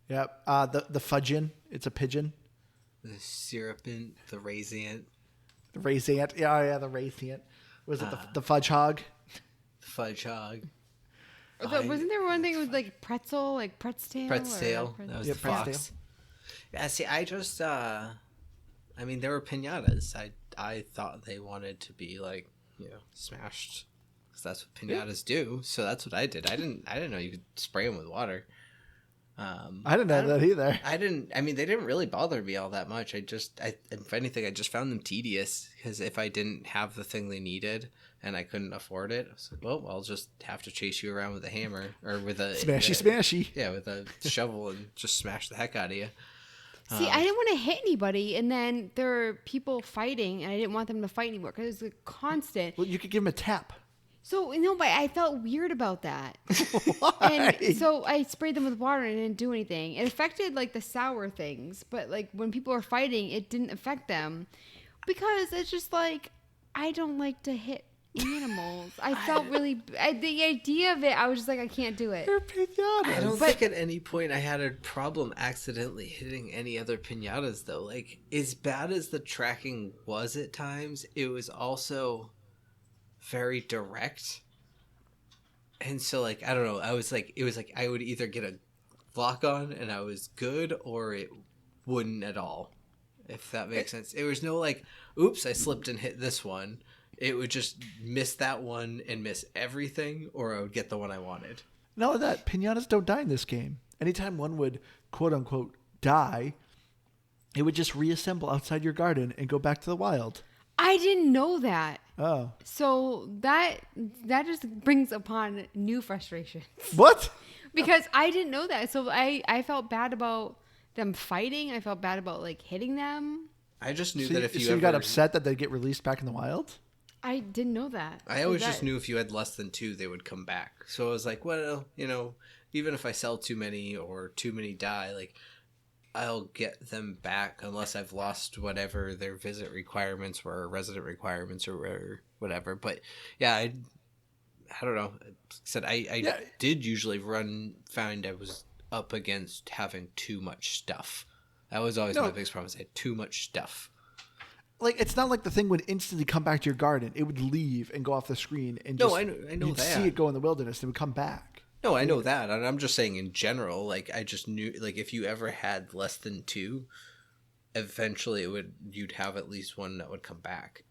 [SPEAKER 1] Yep. The fudgeon. It's a pigeon.
[SPEAKER 2] the syrupant, the raisin,
[SPEAKER 1] The raisant. Yeah, the raisant. Was it the fudge hog?
[SPEAKER 2] the fudge hog,
[SPEAKER 3] Wasn't there one thing with like pretzel, like pretzel?
[SPEAKER 2] pretzel. That was
[SPEAKER 1] Yeah,
[SPEAKER 2] the
[SPEAKER 1] pretzel.
[SPEAKER 2] fox. Yeah, see, I just, I mean, there were piñatas. I thought they wanted to be like, smashed, because that's what piñatas do. So that's what I did. I didn't know you could spray them with water.
[SPEAKER 1] I didn't know that either.
[SPEAKER 2] I mean, they didn't really bother me all that much. If anything, I just found them tedious because if I didn't have the thing they needed and I couldn't afford it, I was like, well, I'll just have to chase you around with a hammer or with a
[SPEAKER 1] Smashy.
[SPEAKER 2] Yeah, with a shovel and just smash the heck out of you.
[SPEAKER 3] See, I didn't want to hit anybody, and then there were people fighting, and I didn't want them to fight anymore because it was like, constant.
[SPEAKER 1] Well, you could give him a tap.
[SPEAKER 3] So but I felt weird about that.
[SPEAKER 1] Why?
[SPEAKER 3] And so I sprayed them with water and it didn't do anything. It affected like the sour things, but like when people were fighting, it didn't affect them because it's just like I don't like to hit animals. I felt really the idea of it. I was just like, I can't do it.
[SPEAKER 1] They're piñatas.
[SPEAKER 2] I don't think at any point I had a problem accidentally hitting any other piñatas, though. Like, as bad as the tracking was at times, it was also very direct. And so, like, I don't know. It was like I would either get a lock on and I was good, or it wouldn't at all, if that makes sense. It was no like, oops, I slipped and hit this one. It would just miss that one and miss everything, or I would get the one I wanted.
[SPEAKER 1] Not only that, piñatas don't die in this game. Anytime one would, quote unquote, die, it would just reassemble outside your garden and go back to the wild.
[SPEAKER 3] I didn't know that.
[SPEAKER 1] Oh.
[SPEAKER 3] So that just brings upon new frustrations
[SPEAKER 1] What?
[SPEAKER 3] because I didn't know that. So I felt bad about them fighting. I felt bad about like hitting them.
[SPEAKER 2] I just knew
[SPEAKER 1] So,
[SPEAKER 2] that if you
[SPEAKER 1] so you
[SPEAKER 2] ever
[SPEAKER 1] got upset that they get released back in the wild?
[SPEAKER 3] I didn't know that.
[SPEAKER 2] I always just knew if you had less than 2, they would come back. So I was like, well, even if I sell too many or too many die, like, I'll get them back unless I've lost whatever their visit requirements were, or resident requirements or whatever. But yeah, I don't know. I did usually find I was up against having too much stuff. That was always my biggest problem. I had too much stuff.
[SPEAKER 1] Like, it's not like the thing would instantly come back to your garden. It would leave and go off the screen, and
[SPEAKER 2] I know
[SPEAKER 1] you'd
[SPEAKER 2] that.
[SPEAKER 1] see it go in the wilderness. It would come back.
[SPEAKER 2] No, I know that. And I'm just saying in general, like, I just knew, like, if you ever had less than 2, eventually you'd have at least one that would come back.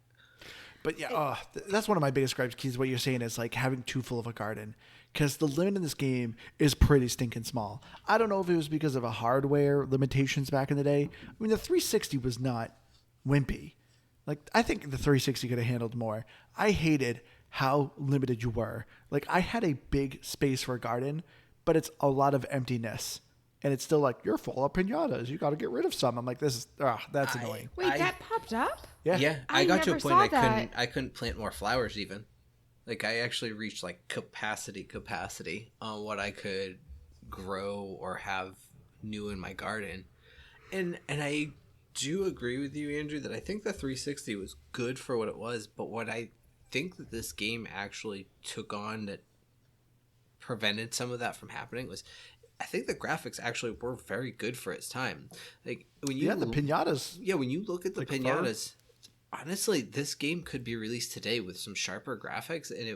[SPEAKER 1] But yeah, that's one of my biggest gripes, Keith, what you're saying is like having too full of a garden. Because the limit in this game is pretty stinking small. I don't know if it was because of a hardware limitations back in the day. I mean, the 360 was not wimpy. Like, I think the 360 could have handled more. I hated how limited you were. Like, I had a big space for a garden, but it's a lot of emptiness. And it's still like, you're full of piñatas. You got to get rid of some. I'm like, that's annoying.
[SPEAKER 3] Wait, that popped up?
[SPEAKER 2] Yeah. I got to a point I couldn't plant more flowers even. Like, I actually reached like capacity on what I could grow or have new in my garden. And I do agree with you, Andrew, that I think the 360 was good for what it was, but what I think that this game actually took on that prevented some of that from happening was, I think the graphics actually were very good for its time. Like, when you
[SPEAKER 1] the piñatas.
[SPEAKER 2] Yeah, when you look at the piñatas, honestly, this game could be released today with some sharper graphics, and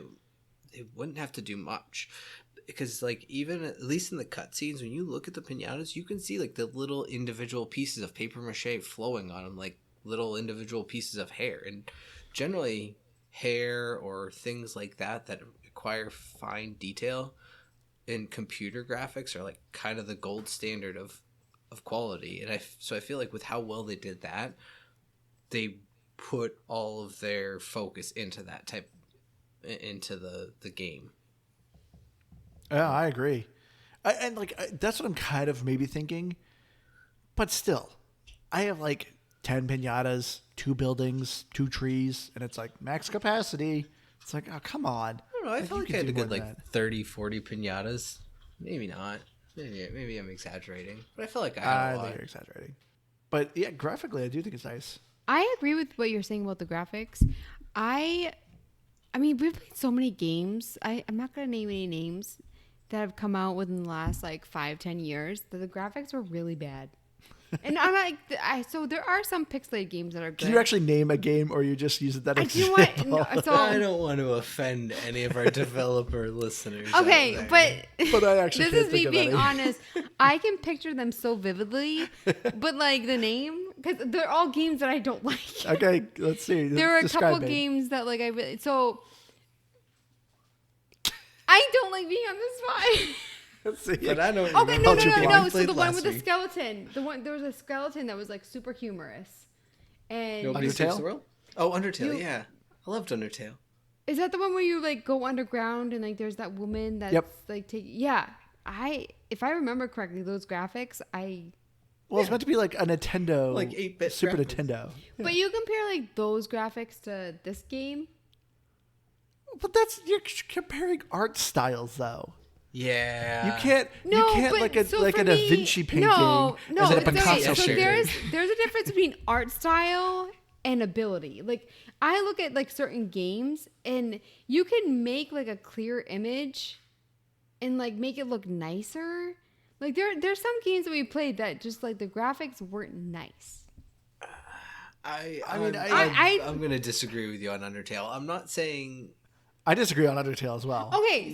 [SPEAKER 2] it wouldn't have to do much. Because, like, even at least in the cutscenes, when you look at the piñatas, you can see like the little individual pieces of paper mache flowing on them, like little individual pieces of hair. And generally, hair or things like that require fine detail in computer graphics are like kind of the gold standard of quality. And so I feel like with how well they did that, they put all of their focus into the game.
[SPEAKER 1] Yeah, I agree. That's what I'm kind of maybe thinking. But still, I have like 10 piñatas, 2 buildings, 2 trees, and it's like max capacity. It's like, oh, come on.
[SPEAKER 2] I don't know. I felt like I had a good 30, 40 piñatas. Maybe not. Maybe I'm exaggerating. But I feel like I had a lot.
[SPEAKER 1] I think you're exaggerating. But yeah, graphically, I do think it's nice.
[SPEAKER 3] I agree with what you're saying about the graphics. I mean, we've played so many games. I'm not going to name any names that have come out within the last like 5-10 years that the graphics were really bad. And I'm like, so there are some pixelated games that are good.
[SPEAKER 1] Can you actually name a game, or you just use that example?
[SPEAKER 2] I don't want to offend any of our developer listeners.
[SPEAKER 3] Okay,
[SPEAKER 1] but I actually
[SPEAKER 3] this is me being honest. I can picture them so vividly, but like the name, because they're all games that I don't like.
[SPEAKER 1] Okay, let's see.
[SPEAKER 3] There are a couple games that like I really I don't like being on the spot.
[SPEAKER 1] Let's see.
[SPEAKER 2] But I don't.
[SPEAKER 3] Okay, no. So the one with the skeleton, there was a skeleton that was like super humorous. And
[SPEAKER 2] Nobody Saves the World? Oh, Undertale. Yeah, I loved Undertale.
[SPEAKER 3] Is that the one where you like go underground and like there's that woman that's like yeah. If I remember correctly, those graphics
[SPEAKER 1] it's meant to be like a Nintendo,
[SPEAKER 2] like 8-bit
[SPEAKER 1] Super
[SPEAKER 2] graphics.
[SPEAKER 1] Nintendo.
[SPEAKER 3] But you compare like those graphics to this game.
[SPEAKER 1] But you're comparing art styles though.
[SPEAKER 2] Yeah,
[SPEAKER 1] you can't like a Da Vinci painting. No, a Picasso
[SPEAKER 3] so there's a difference between art style and ability. Like I look at like certain games, and you can make like a clear image, and like make it look nicer. Like there's some games that we played that just like the graphics weren't nice.
[SPEAKER 2] I'm gonna disagree with you on Undertale. I'm not saying.
[SPEAKER 1] I disagree on Undertale as well.
[SPEAKER 3] Okay,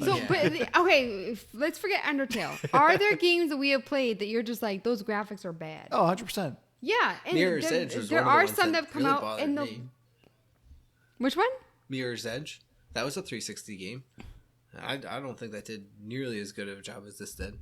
[SPEAKER 3] let's forget Undertale. Are there games that we have played that you're just like, those graphics are bad?
[SPEAKER 1] Oh, 100%.
[SPEAKER 3] Yeah. And
[SPEAKER 2] Mirror's Edge was
[SPEAKER 3] there
[SPEAKER 2] one of the
[SPEAKER 3] are
[SPEAKER 2] ones
[SPEAKER 3] some
[SPEAKER 2] that
[SPEAKER 3] have come
[SPEAKER 2] really
[SPEAKER 3] out in the...
[SPEAKER 2] me.
[SPEAKER 3] Which one?
[SPEAKER 2] Mirror's Edge. That was a 360 game. I don't think that did nearly as good of a job as this did.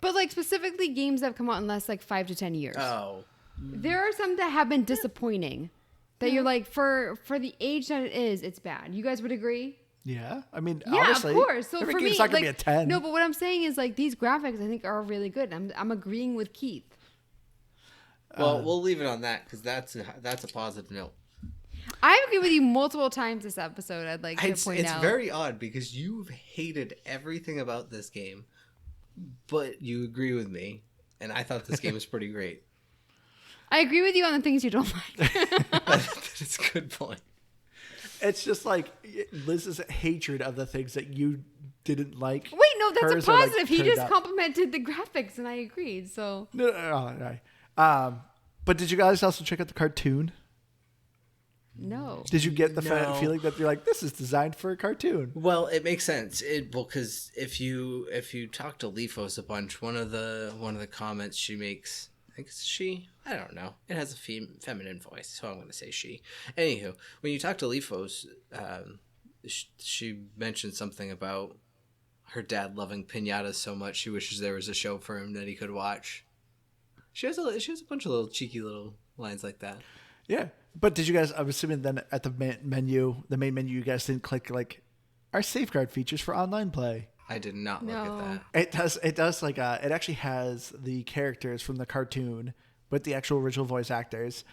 [SPEAKER 3] But like specifically games that have come out in the last like 5 to 10 years.
[SPEAKER 2] Oh.
[SPEAKER 3] There are some that have been disappointing. That you're like, for the age that it is, it's bad. You guys would agree?
[SPEAKER 1] Yeah, I mean,
[SPEAKER 3] yeah,
[SPEAKER 1] honestly,
[SPEAKER 3] of course. So
[SPEAKER 1] every
[SPEAKER 3] for
[SPEAKER 1] game's
[SPEAKER 3] me,
[SPEAKER 1] not gonna
[SPEAKER 3] like,
[SPEAKER 1] be a 10.
[SPEAKER 3] No, but what I'm saying is like these graphics, I think, are really good. I'm agreeing with Keith.
[SPEAKER 2] Well, we'll leave it on that because that's a positive note.
[SPEAKER 3] I agree with you multiple times this episode. I'd like to point out.
[SPEAKER 2] It's very odd because you've hated everything about this game, but you agree with me, and I thought this game was pretty great.
[SPEAKER 3] I agree with you on the things you don't like.
[SPEAKER 2] That's a good point.
[SPEAKER 1] It's just like Liz's hatred of the things that you didn't like.
[SPEAKER 3] Wait, no, that's a positive. He just complimented the graphics, and I agreed. So
[SPEAKER 1] no. But did you guys also check out the cartoon?
[SPEAKER 3] No.
[SPEAKER 1] Did you get the feeling that you're like, this is designed for a cartoon?
[SPEAKER 2] Well, it makes sense. Because if you talk to Lefos a bunch, one of the comments she makes, I think it's she. I don't know. It has a feminine voice, so I'm going to say she. Anywho, when you talk to Lefos, she mentioned something about her dad loving piñatas so much she wishes there was a show for him that he could watch. She has a bunch of little cheeky little lines like that.
[SPEAKER 1] Yeah. But did you guys, I'm assuming then at the main menu, you guys didn't click like our safeguard features for online play.
[SPEAKER 2] I did not look at that.
[SPEAKER 1] It does like, it actually has the characters from the cartoon with the actual original voice actors.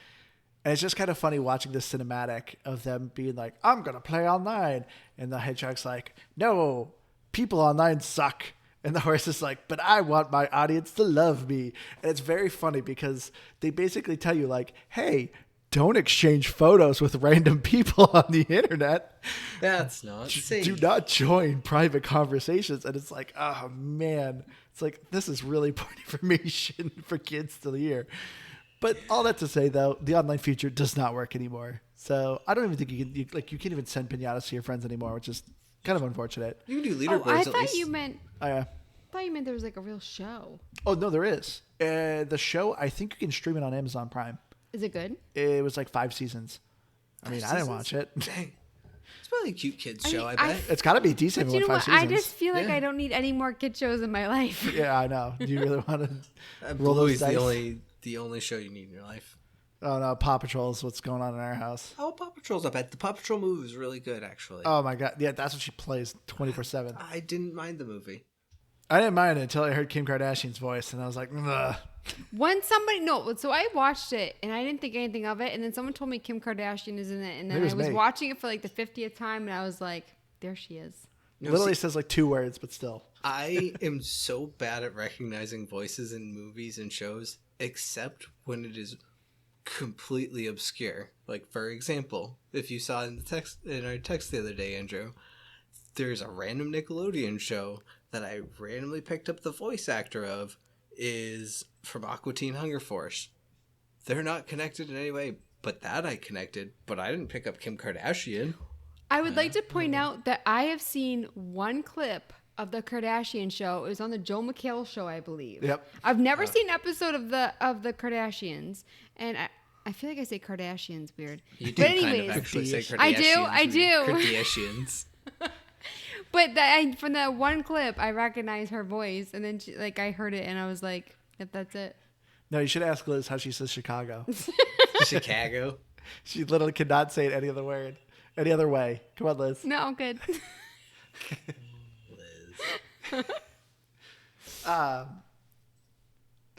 [SPEAKER 1] And it's just kind of funny watching this cinematic of them being like, I'm going to play online. And the hedgehog's like, no, people online suck. And the horse is like, but I want my audience to love me. And it's very funny because they basically tell you like, hey, don't exchange photos with random people on the internet.
[SPEAKER 2] That's not safe.
[SPEAKER 1] Do not join private conversations. And it's like, oh man, it's like, this is really poor information for kids to hear. But all that to say though, the online feature does not work anymore. So I don't even think you can't even send piñatas to your friends anymore, which is kind of unfortunate.
[SPEAKER 2] You can do leaderboards
[SPEAKER 3] I
[SPEAKER 2] at
[SPEAKER 3] thought
[SPEAKER 2] least.
[SPEAKER 3] you meant.
[SPEAKER 1] Oh yeah.
[SPEAKER 3] I thought you meant there was like a real show.
[SPEAKER 1] Oh no, there is. The show, I think you can stream it on Amazon Prime.
[SPEAKER 3] Is it good?
[SPEAKER 1] It was like 5 seasons. I mean, I didn't watch it.
[SPEAKER 2] Dang. It's probably a cute kids show, I bet.
[SPEAKER 1] It's got to be decent
[SPEAKER 3] But you
[SPEAKER 1] with
[SPEAKER 3] know
[SPEAKER 1] 5
[SPEAKER 3] what?
[SPEAKER 1] seasons.
[SPEAKER 3] I just feel like I don't need any more kid shows in my life.
[SPEAKER 1] Yeah, I know. Do you really want to roll
[SPEAKER 2] Bluey's
[SPEAKER 1] those dice?
[SPEAKER 2] the only show you need in your life.
[SPEAKER 1] Oh no, Paw Patrol is what's going on in our house.
[SPEAKER 2] Oh, Paw Patrol's not bad. The Paw Patrol movie is really good, actually.
[SPEAKER 1] Oh my god, yeah, that's what she plays 24/7.
[SPEAKER 2] I didn't mind the movie.
[SPEAKER 1] I didn't mind it until I heard Kim Kardashian's voice, and I was like, ugh.
[SPEAKER 3] So I watched it and I didn't think anything of it, and then someone told me Kim Kardashian is in it, and then I was watching it for like the 50th time, and I was like, there she is.
[SPEAKER 1] Literally says like 2 words, but still.
[SPEAKER 2] I am so bad at recognizing voices in movies and shows, except when it is completely obscure. Like, for example, if you saw in our text the other day, Andrew, there's a random Nickelodeon show that I randomly picked up the voice actor of is from Aqua Teen Hunger Force. They're not connected in any way, but that I connected, but I didn't pick up Kim Kardashian.
[SPEAKER 3] I would like to point out that I have seen one clip of the Kardashian show. It was on the Joel McHale show, I believe.
[SPEAKER 1] Yep.
[SPEAKER 3] I've never seen an episode of the Kardashians, and I feel like I say Kardashians weird.
[SPEAKER 2] You do kind of actually say Kardashians.
[SPEAKER 3] I do.
[SPEAKER 2] Kardashians.
[SPEAKER 3] But from that one clip, I recognized her voice, and then I heard it, and I was like, "Yep, that's it."
[SPEAKER 1] No, you should ask Liz how she says Chicago.
[SPEAKER 2] Chicago.
[SPEAKER 1] She literally could not say it any other way. Come on, Liz.
[SPEAKER 3] No, I'm good.
[SPEAKER 2] Liz.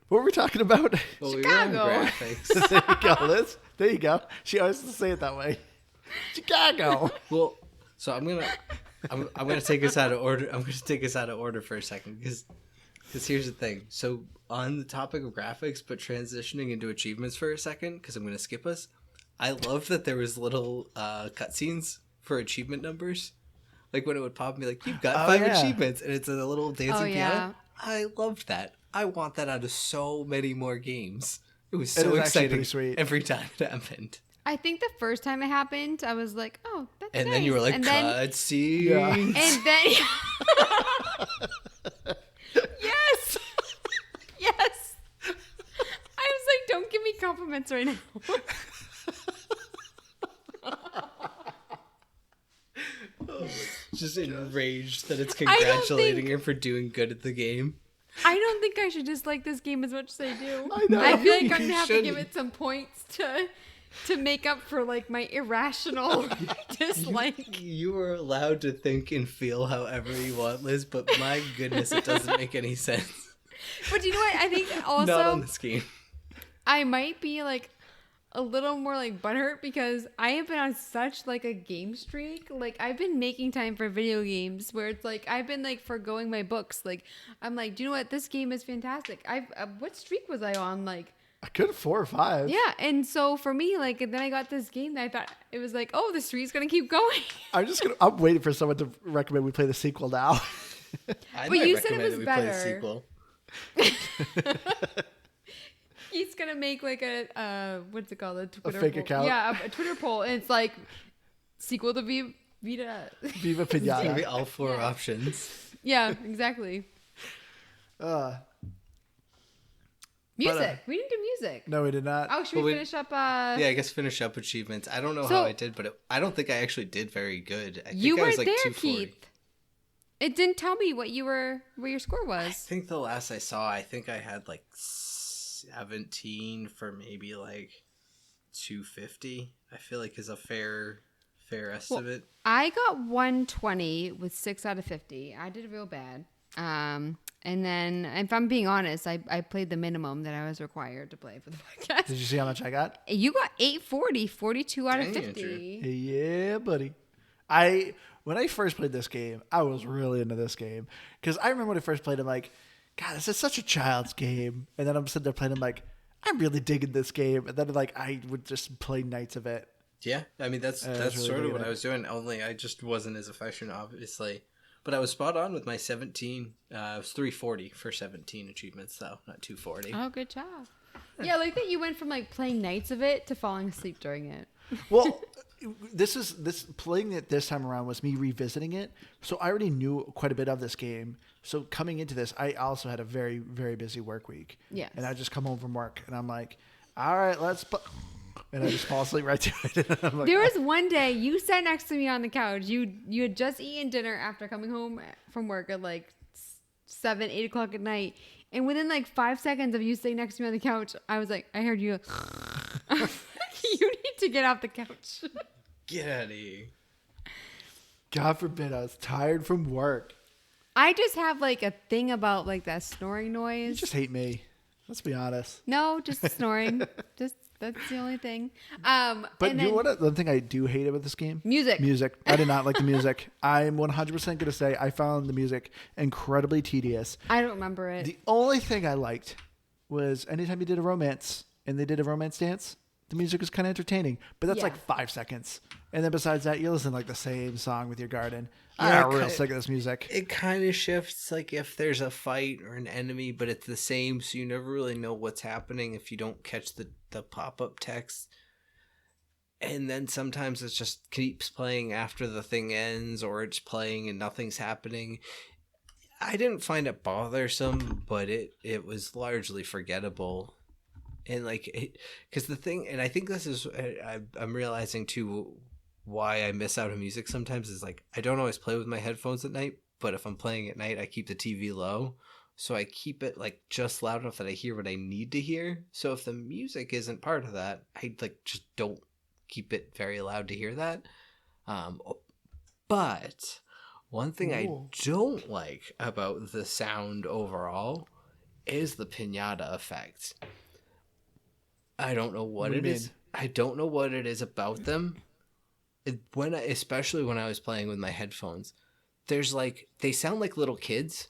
[SPEAKER 1] What were we talking about?
[SPEAKER 2] Well,
[SPEAKER 3] Chicago.
[SPEAKER 2] We were on graphics.
[SPEAKER 1] There you go, Liz. There you go. She always has to say it that way. Chicago.
[SPEAKER 2] Well, so I'm gonna take us out of order. I'm gonna take us out of order for a second because here's the thing. So on the topic of graphics, but transitioning into achievements for a second, because I'm gonna skip us. I love that there was little cutscenes for achievement numbers, like when it would pop and be like, "You've got 5 achievements," and it's a little dancing piano. I loved that. I want that out of so many more games. It was so exciting
[SPEAKER 1] sweet.
[SPEAKER 2] every time it happened.
[SPEAKER 3] I think the first time it happened, I was like, "Oh, that's
[SPEAKER 2] and
[SPEAKER 3] nice."
[SPEAKER 2] Then you were like, "Cutscenes." Yeah.
[SPEAKER 3] And then, yes, yes. I was like, "Don't give me compliments right now."
[SPEAKER 2] Just enraged that it's congratulating her for doing good at the game.
[SPEAKER 3] I don't think I should dislike this game as much as I do.
[SPEAKER 1] I know.
[SPEAKER 3] I feel like I'm gonna have
[SPEAKER 2] shouldn't.
[SPEAKER 3] to give it some points to make up for like my irrational dislike.
[SPEAKER 2] You are allowed to think and feel however you want, Liz, but my goodness, it doesn't make any sense.
[SPEAKER 3] But you know what? I think also
[SPEAKER 2] Not on this game.
[SPEAKER 3] I might be like a little more like butthurt because I have been on such like a game streak. Like I've been making time for video games where it's like I've been like forgoing my books. Like I'm like, do you know what? This game is fantastic. What streak was I on? Like
[SPEAKER 1] A good 4 or 5.
[SPEAKER 3] yeah, and so for me, like, and then I got this game that I thought it was like, oh, the streak's gonna keep going.
[SPEAKER 1] I'm waiting for someone to recommend we play the sequel now.
[SPEAKER 2] I
[SPEAKER 3] But
[SPEAKER 2] might
[SPEAKER 3] you said it
[SPEAKER 2] recommend
[SPEAKER 3] was
[SPEAKER 2] that we
[SPEAKER 3] better.
[SPEAKER 2] play the sequel.
[SPEAKER 3] He's gonna make like a what's it called? A Twitter
[SPEAKER 1] fake
[SPEAKER 3] poll.
[SPEAKER 1] account?
[SPEAKER 3] Yeah, a Twitter poll, and it's like sequel to Vita.
[SPEAKER 1] Viva
[SPEAKER 2] Maybe
[SPEAKER 1] Pinata.
[SPEAKER 2] all 4 options.
[SPEAKER 3] Yeah, exactly. Music. We didn't do music.
[SPEAKER 1] No, we did not.
[SPEAKER 3] Oh, should
[SPEAKER 2] Well,
[SPEAKER 3] we
[SPEAKER 2] we-
[SPEAKER 3] finish up?
[SPEAKER 2] Yeah, I guess finish up achievements. I don't know
[SPEAKER 3] So-
[SPEAKER 2] how I did, but I don't think I actually did very good. I think
[SPEAKER 3] You
[SPEAKER 2] I
[SPEAKER 3] were
[SPEAKER 2] was like
[SPEAKER 3] there,
[SPEAKER 2] 240.
[SPEAKER 3] Keith. It didn't tell me what your score
[SPEAKER 2] I
[SPEAKER 3] was.
[SPEAKER 2] think the last I saw, I think I had like 17 for maybe like 250. I feel like is a fair estimate.
[SPEAKER 3] I got 120 with 6 out of 50. I did real bad. And then, if I'm being honest, I played the minimum that I was required to play for the podcast.
[SPEAKER 1] Did you see how much I got?
[SPEAKER 3] You got 840, 42 out of
[SPEAKER 2] Dang,
[SPEAKER 3] 50.
[SPEAKER 1] Yeah, buddy. When I first played this game, I was really into this game. Because I remember when I first played it, I'm like, God, this is such a child's game. And then I'm sitting there playing, I'm like, I'm really digging this game. And then like I would just play nights of it.
[SPEAKER 2] Yeah, I mean that's
[SPEAKER 1] really
[SPEAKER 2] sort of
[SPEAKER 1] digging
[SPEAKER 2] what
[SPEAKER 1] it.
[SPEAKER 2] I was doing. Only I just wasn't as efficient, obviously. But I was spot on with my 17. It was 340 for 17 achievements, though, not 240.
[SPEAKER 3] Oh, good job. Yeah, like that you went from like playing nights of it to falling asleep during it.
[SPEAKER 1] Well, this playing it this time around was me revisiting it. So I already knew quite a bit of this game. So coming into this, I also had a very, very busy work week.
[SPEAKER 3] Yes.
[SPEAKER 1] And I just come home from work and I'm like, all right, let's play. And I just fall asleep right to it. And I'm like,
[SPEAKER 3] There was one day you sat next to me on the couch. You had just eaten dinner after coming home from work at like 7, 8 o'clock at night. And within like 5 seconds of you sitting next to me on the couch, I was like, I heard you. You need to get off the couch.
[SPEAKER 2] Get out of here.
[SPEAKER 1] God forbid, I was tired from work.
[SPEAKER 3] I just have like a thing about like that snoring
[SPEAKER 1] You
[SPEAKER 3] noise.
[SPEAKER 1] just hate me. Let's be honest.
[SPEAKER 3] No, just snoring. Just that's the only thing.
[SPEAKER 1] But
[SPEAKER 3] and
[SPEAKER 1] you know
[SPEAKER 3] then
[SPEAKER 1] what? One thing I do hate about this game?
[SPEAKER 3] Music.
[SPEAKER 1] Music. I did not like the music. I'm 100% going to say I found the music incredibly tedious.
[SPEAKER 3] I don't remember it.
[SPEAKER 1] The only thing I liked was anytime you did a romance and they did a romance dance, the music was kind of entertaining. But that's
[SPEAKER 3] Yeah.
[SPEAKER 1] like 5 seconds. And then besides that, you listen to like the same song with your garden.
[SPEAKER 2] Yeah,
[SPEAKER 1] I'm real sick of this music.
[SPEAKER 2] It kind of shifts, like if there's a fight or an enemy, but it's the same, so you never really know what's happening if you don't catch the pop-up text. And then sometimes it just keeps playing after the thing ends, or it's playing and nothing's happening. I didn't find it bothersome, but it was largely forgettable. And like, because the thing, and I think this is, I'm realizing too, why I miss out on music sometimes is like, I don't always play with my headphones at night, but if I'm playing at night, I keep the TV low. So I keep it like just loud enough that I hear what I need to hear. So if the music isn't part of that, I like just don't keep it very loud to hear that. But one thing I don't like about the sound overall is the piñata effect. I don't know what it is. I don't know what it is about them. Especially when I was playing with my headphones, there's like, they sound like little kids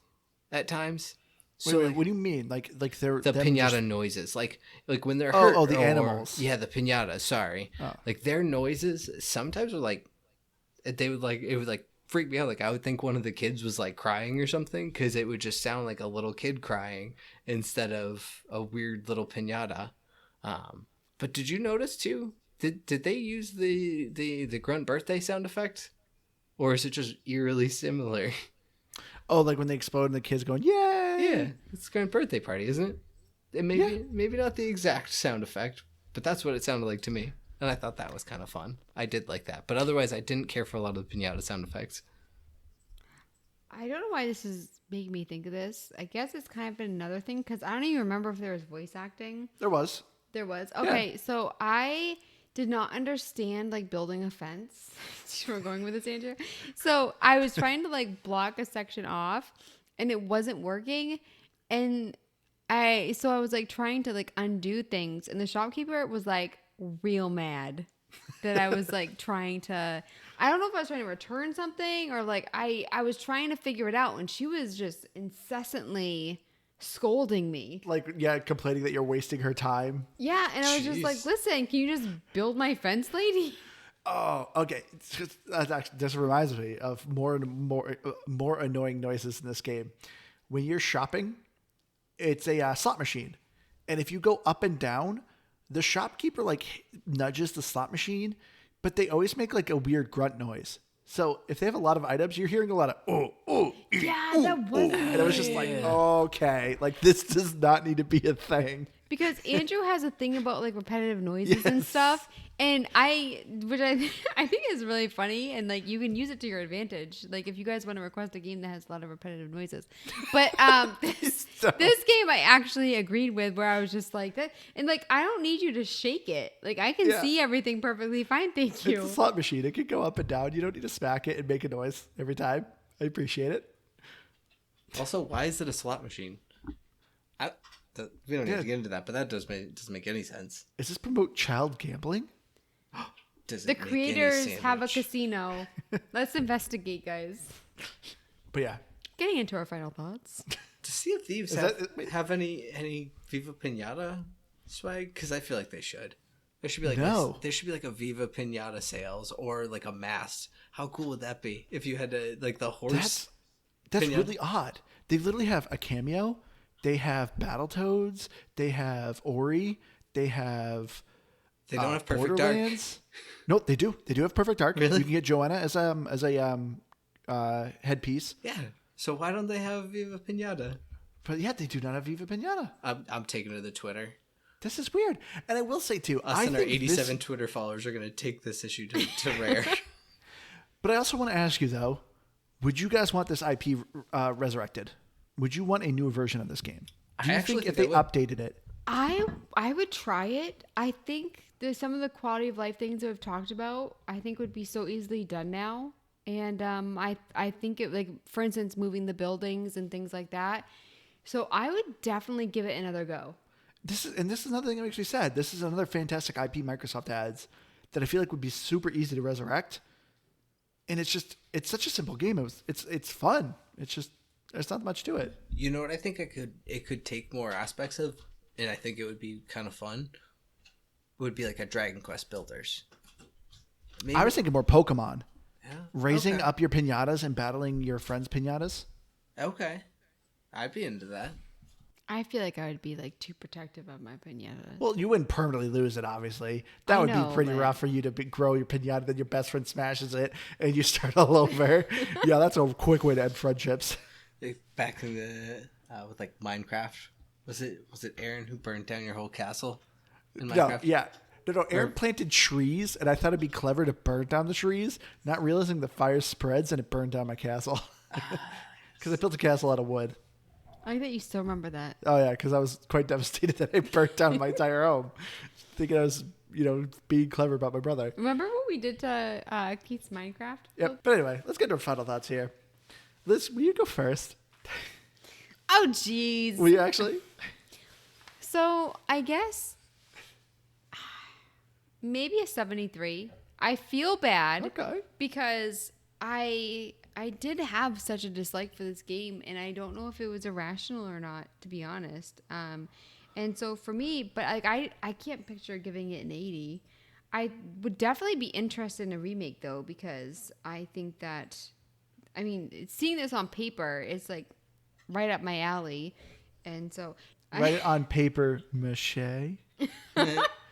[SPEAKER 2] at times. So
[SPEAKER 1] Wait,
[SPEAKER 2] like,
[SPEAKER 1] what do you mean? Like they're
[SPEAKER 2] the
[SPEAKER 1] them
[SPEAKER 2] piñata
[SPEAKER 1] just-
[SPEAKER 2] noises, like when they're hurt.
[SPEAKER 1] Oh, the
[SPEAKER 2] or-
[SPEAKER 1] animals.
[SPEAKER 2] Yeah, the piñata. Sorry, like their noises sometimes are like, it would like freak me out. Like I would think one of the kids was like crying or something, because it would just sound like a little kid crying instead of a weird little piñata. But did you notice too? Did they use the grunt birthday sound effect, or is it just eerily similar?
[SPEAKER 1] Oh, like when they explode and the kids going, yay!
[SPEAKER 2] Yeah, it's grunt birthday party, isn't it? And maybe not the exact sound effect, but that's what it sounded like to me, and I thought that was kind of fun. I did like that, but otherwise, I didn't care for a lot of the piñata sound effects.
[SPEAKER 3] I don't know why this is making me think of this. I guess it's kind of been another thing because I don't even remember if there was voice acting.
[SPEAKER 1] There was.
[SPEAKER 3] There was. Okay, so I did not understand like building a fence. We're going with this, Andrew. So I was trying to like block a section off and it wasn't working. And I was like trying to like undo things. And the shopkeeper was like, real mad that I was like trying to, I don't know if I was trying to return something or like I was trying to figure it out and she was just incessantly scolding me.
[SPEAKER 1] Like, yeah, complaining that you're wasting her time.
[SPEAKER 3] Yeah, and I was just like,
[SPEAKER 2] Jeez.
[SPEAKER 3] listen, can you just build my fence, lady?
[SPEAKER 1] Oh, okay. It's just, that actually just reminds me of more and more annoying noises in this game. When you're shopping, it's a slot machine, and if you go up and down, the shopkeeper like nudges the slot machine, but they always make like a weird grunt noise. So if they have a lot of items, you're hearing a lot of
[SPEAKER 3] Yeah, that wasn't
[SPEAKER 1] and it was just like, okay, like this does not need to be a thing.
[SPEAKER 3] because Andrew has a thing about like repetitive noises and
[SPEAKER 1] Yes.
[SPEAKER 3] stuff, and which I think is really funny, and like you can use it to your advantage. Like if you guys want to request a game that has a lot of repetitive noises, but this game I actually agreed with, where I was just like that, and like I don't need you to shake it. Like I can
[SPEAKER 1] Yeah.
[SPEAKER 3] see everything perfectly fine. Thank you.
[SPEAKER 1] It's a slot machine. It can go up and down. You don't need to smack it and make a noise every time. I appreciate it.
[SPEAKER 2] Also, why is it a slot machine? We don't need
[SPEAKER 1] Yeah.
[SPEAKER 2] to get into that, but that doesn't make any sense.
[SPEAKER 1] Does this promote child gambling?
[SPEAKER 2] Does
[SPEAKER 3] The
[SPEAKER 2] it make any
[SPEAKER 3] creators have a
[SPEAKER 2] sandwich?
[SPEAKER 3] casino. Let's investigate, guys.
[SPEAKER 1] But yeah,
[SPEAKER 3] Getting into our final thoughts.
[SPEAKER 2] Do Sea of Thieves
[SPEAKER 1] Is
[SPEAKER 2] have any Viva Pinata swag? Because I feel like they should. There should be like
[SPEAKER 1] No.
[SPEAKER 2] there should be like a Viva Pinata sales or like a mast. How cool would that be if you had to like the horse?
[SPEAKER 1] that's
[SPEAKER 2] Pinata.
[SPEAKER 1] really odd. They literally have a cameo. They have Battletoads. They have Ori. They have
[SPEAKER 2] They don't have Perfect Dark.
[SPEAKER 1] Borderlands. No, they do. They do have Perfect Dark.
[SPEAKER 2] Really?
[SPEAKER 1] You can get Joanna as a headpiece.
[SPEAKER 2] Yeah. So why don't they have Viva Pinata?
[SPEAKER 1] But yeah, they do not have Viva Pinata.
[SPEAKER 2] I'm taking to the Twitter.
[SPEAKER 1] This is weird. And I will say too,
[SPEAKER 2] Us
[SPEAKER 1] I
[SPEAKER 2] and our
[SPEAKER 1] think
[SPEAKER 2] 87 Twitter followers are going to take this issue to Rare.
[SPEAKER 1] But I also want to ask you though, would you guys want this IP resurrected? Would you want a new version of this game? Do
[SPEAKER 2] I
[SPEAKER 1] you
[SPEAKER 2] actually
[SPEAKER 1] think if
[SPEAKER 2] think
[SPEAKER 1] they
[SPEAKER 2] I would.
[SPEAKER 1] updated it?
[SPEAKER 3] I would try it. I think there's some of the quality of life things that we've talked about, I think would be so easily done now. And I think it, like, for instance, moving the buildings and things like that. So I would definitely give it another go.
[SPEAKER 1] This is another thing that makes me sad. This is another fantastic IP Microsoft adds that I feel like would be super easy to resurrect. And it's such a simple game. It's fun. It's just there's not much to it.
[SPEAKER 2] You know what I think it could take more aspects of, and I think it would be kind of fun. Would be like a Dragon Quest Builders. Maybe,
[SPEAKER 1] I was thinking more Pokemon.
[SPEAKER 2] yeah,
[SPEAKER 1] Raising
[SPEAKER 2] okay.
[SPEAKER 1] up your pinatas and battling your friends' pinatas.
[SPEAKER 2] Okay, I'd be into that.
[SPEAKER 3] I feel like I would be like too protective of my pinata.
[SPEAKER 1] Well, you wouldn't permanently lose it, obviously. That
[SPEAKER 3] I
[SPEAKER 1] would
[SPEAKER 3] know,
[SPEAKER 1] be pretty
[SPEAKER 3] but-
[SPEAKER 1] rough for you to grow your pinata, then your best friend smashes it, and you start all over. Yeah, that's a quick way to end friendships.
[SPEAKER 2] Like, back in the with like Minecraft, was it Aaron who burned down your whole castle in
[SPEAKER 1] No,
[SPEAKER 2] Minecraft?
[SPEAKER 1] yeah. No, Aaron planted trees, and I thought it'd be clever to burn down the trees, not realizing the fire spreads, and it burned down my castle. Because I built a castle out of wood.
[SPEAKER 3] I like that you still remember that.
[SPEAKER 1] Oh, yeah, because I was quite devastated that I burnt down my entire home. Thinking I was, being clever about my brother.
[SPEAKER 3] Remember what we did to Keith's Minecraft?
[SPEAKER 1] Yep. But anyway, let's get to our final thoughts here. Liz, will you go first?
[SPEAKER 3] Oh, jeez.
[SPEAKER 1] Will you actually?
[SPEAKER 3] So I guess maybe a 73. I feel bad
[SPEAKER 1] Okay.
[SPEAKER 3] because I did have such a dislike for this game, and I don't know if it was irrational or not, to be honest. And so for me, but like I can't picture giving it an 80. I would definitely be interested in a remake though, because I think that, I mean, seeing this on paper, it's like right up my alley, and so
[SPEAKER 1] Write it on paper mache. All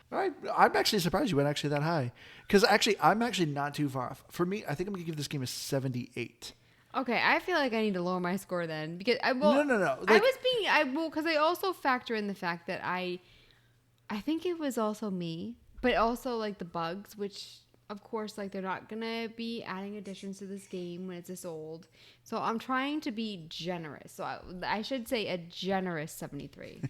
[SPEAKER 1] right. I'm actually surprised you went actually that high. Because actually, I'm actually not too far off. For me, I think I'm going to give this game a 78.
[SPEAKER 3] Okay, I feel like I need to lower my score then, because
[SPEAKER 1] No.
[SPEAKER 3] because I also factor in the fact that I think it was also me, but also like the bugs, which of course like they're not gonna be adding additions to this game when it's this old. So I'm trying to be generous. So I should say a generous 73.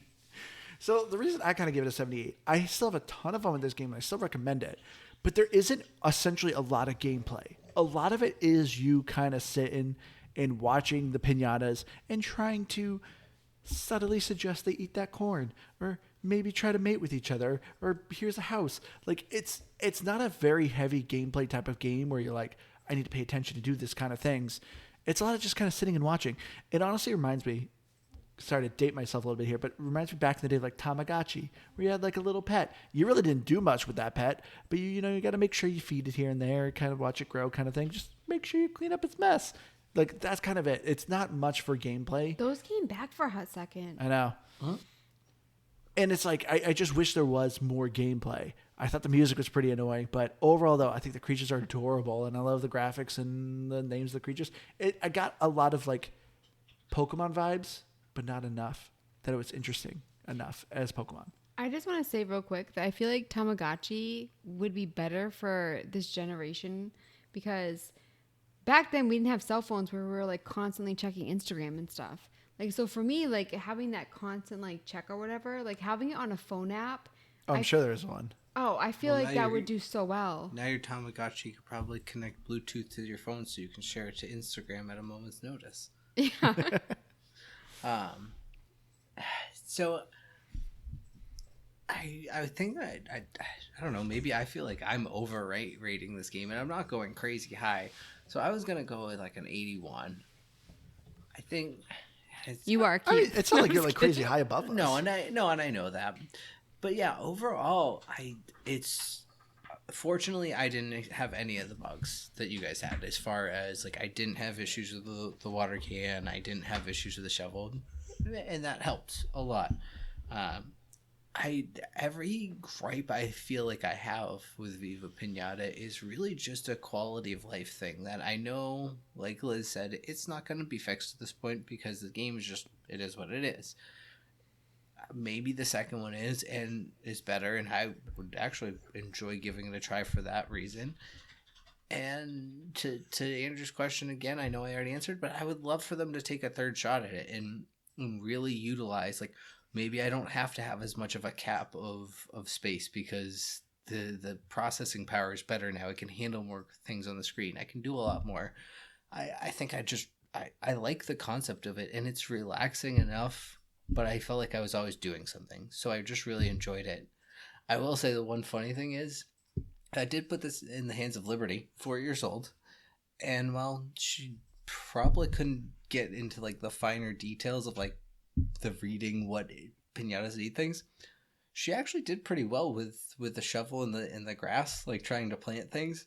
[SPEAKER 1] So the reason I kind of give it a 78, I still have a ton of fun with this game and I still recommend it. But there isn't essentially a lot of gameplay. A lot of it is you kind of sitting and watching the pinatas and trying to subtly suggest they eat that corn or maybe try to mate with each other, or here's a house. Like it's not a very heavy gameplay type of game where you're like, I need to pay attention to do this kind of things. It's a lot of just kind of sitting and watching. It honestly reminds me, sorry to date myself a little bit here, but it reminds me back in the day of like Tamagotchi, where you had like a little pet. You really didn't do much with that pet, but you got to make sure you feed it here and there, kind of watch it grow kind of thing. Just make sure you clean up its mess. Like that's kind of it. It's not much for gameplay.
[SPEAKER 3] Those came back for a hot second.
[SPEAKER 1] I know. Huh? And it's like, I just wish there was more gameplay. I thought the music was pretty annoying, but overall, though, I think the creatures are adorable, and I love the graphics and the names of the creatures. I got a lot of, like, Pokemon vibes, but not enough that it was interesting enough as Pokemon.
[SPEAKER 3] I just want to say real quick that I feel like Tamagotchi would be better for this generation because back then we didn't have cell phones where we were, like, constantly checking Instagram and stuff. Like, so for me, like, having that constant, like, check or whatever, like, having it on a phone app.
[SPEAKER 1] Oh, I'm sure there's one.
[SPEAKER 3] Oh, I feel like that would do so well.
[SPEAKER 2] Now your Tamagotchi could probably connect Bluetooth to your phone so you can share it to Instagram at a moment's notice.
[SPEAKER 3] Yeah.
[SPEAKER 2] So I think I don't know, maybe I feel like I'm overrating this game and I'm not going crazy high. So I was going to go with like an 81. I think
[SPEAKER 3] you are cute.
[SPEAKER 1] I mean, it's not like you're like crazy high above us.
[SPEAKER 2] No, and I know that. But yeah, overall, fortunately I didn't have any of the bugs that you guys had. As far as like, I didn't have issues with the water can. I didn't have issues with the shovel, and that helped a lot. Every gripe I feel like I have with Viva Pinata is really just a quality of life thing that I know, like Liz said, it's not going to be fixed at this point because the game is just, it is what it is. Maybe the second one is better, and I would actually enjoy giving it a try for that reason. And to Andrew's question again, I know I already answered, but I would love for them to take a third shot at it and really utilize, like, maybe I don't have to have as much of a cap of space because the processing power is better now. I can handle more things on the screen. I can do a lot more. I think I like the concept of it, and it's relaxing enough, but I felt like I was always doing something. So I just really enjoyed it. I will say the one funny thing is I did put this in the hands of Liberty, 4 years old. And while she probably couldn't get into like the finer details of like the reading what piñatas eat things, she actually did pretty well with the shovel in the grass, like trying to plant things.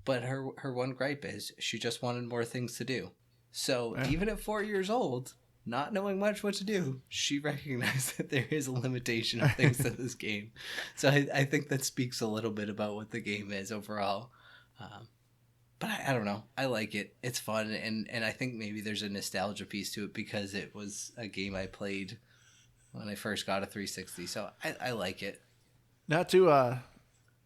[SPEAKER 2] But her one gripe is she just wanted more things to do. So even at 4 years old, not knowing much what to do, she recognized that there is a limitation of things to this game. So I think that speaks a little bit about what the game is overall. But I don't know. I like it. It's fun. And I think maybe there's a nostalgia piece to it because it was a game I played when I first got a 360. So I like it.
[SPEAKER 1] Not to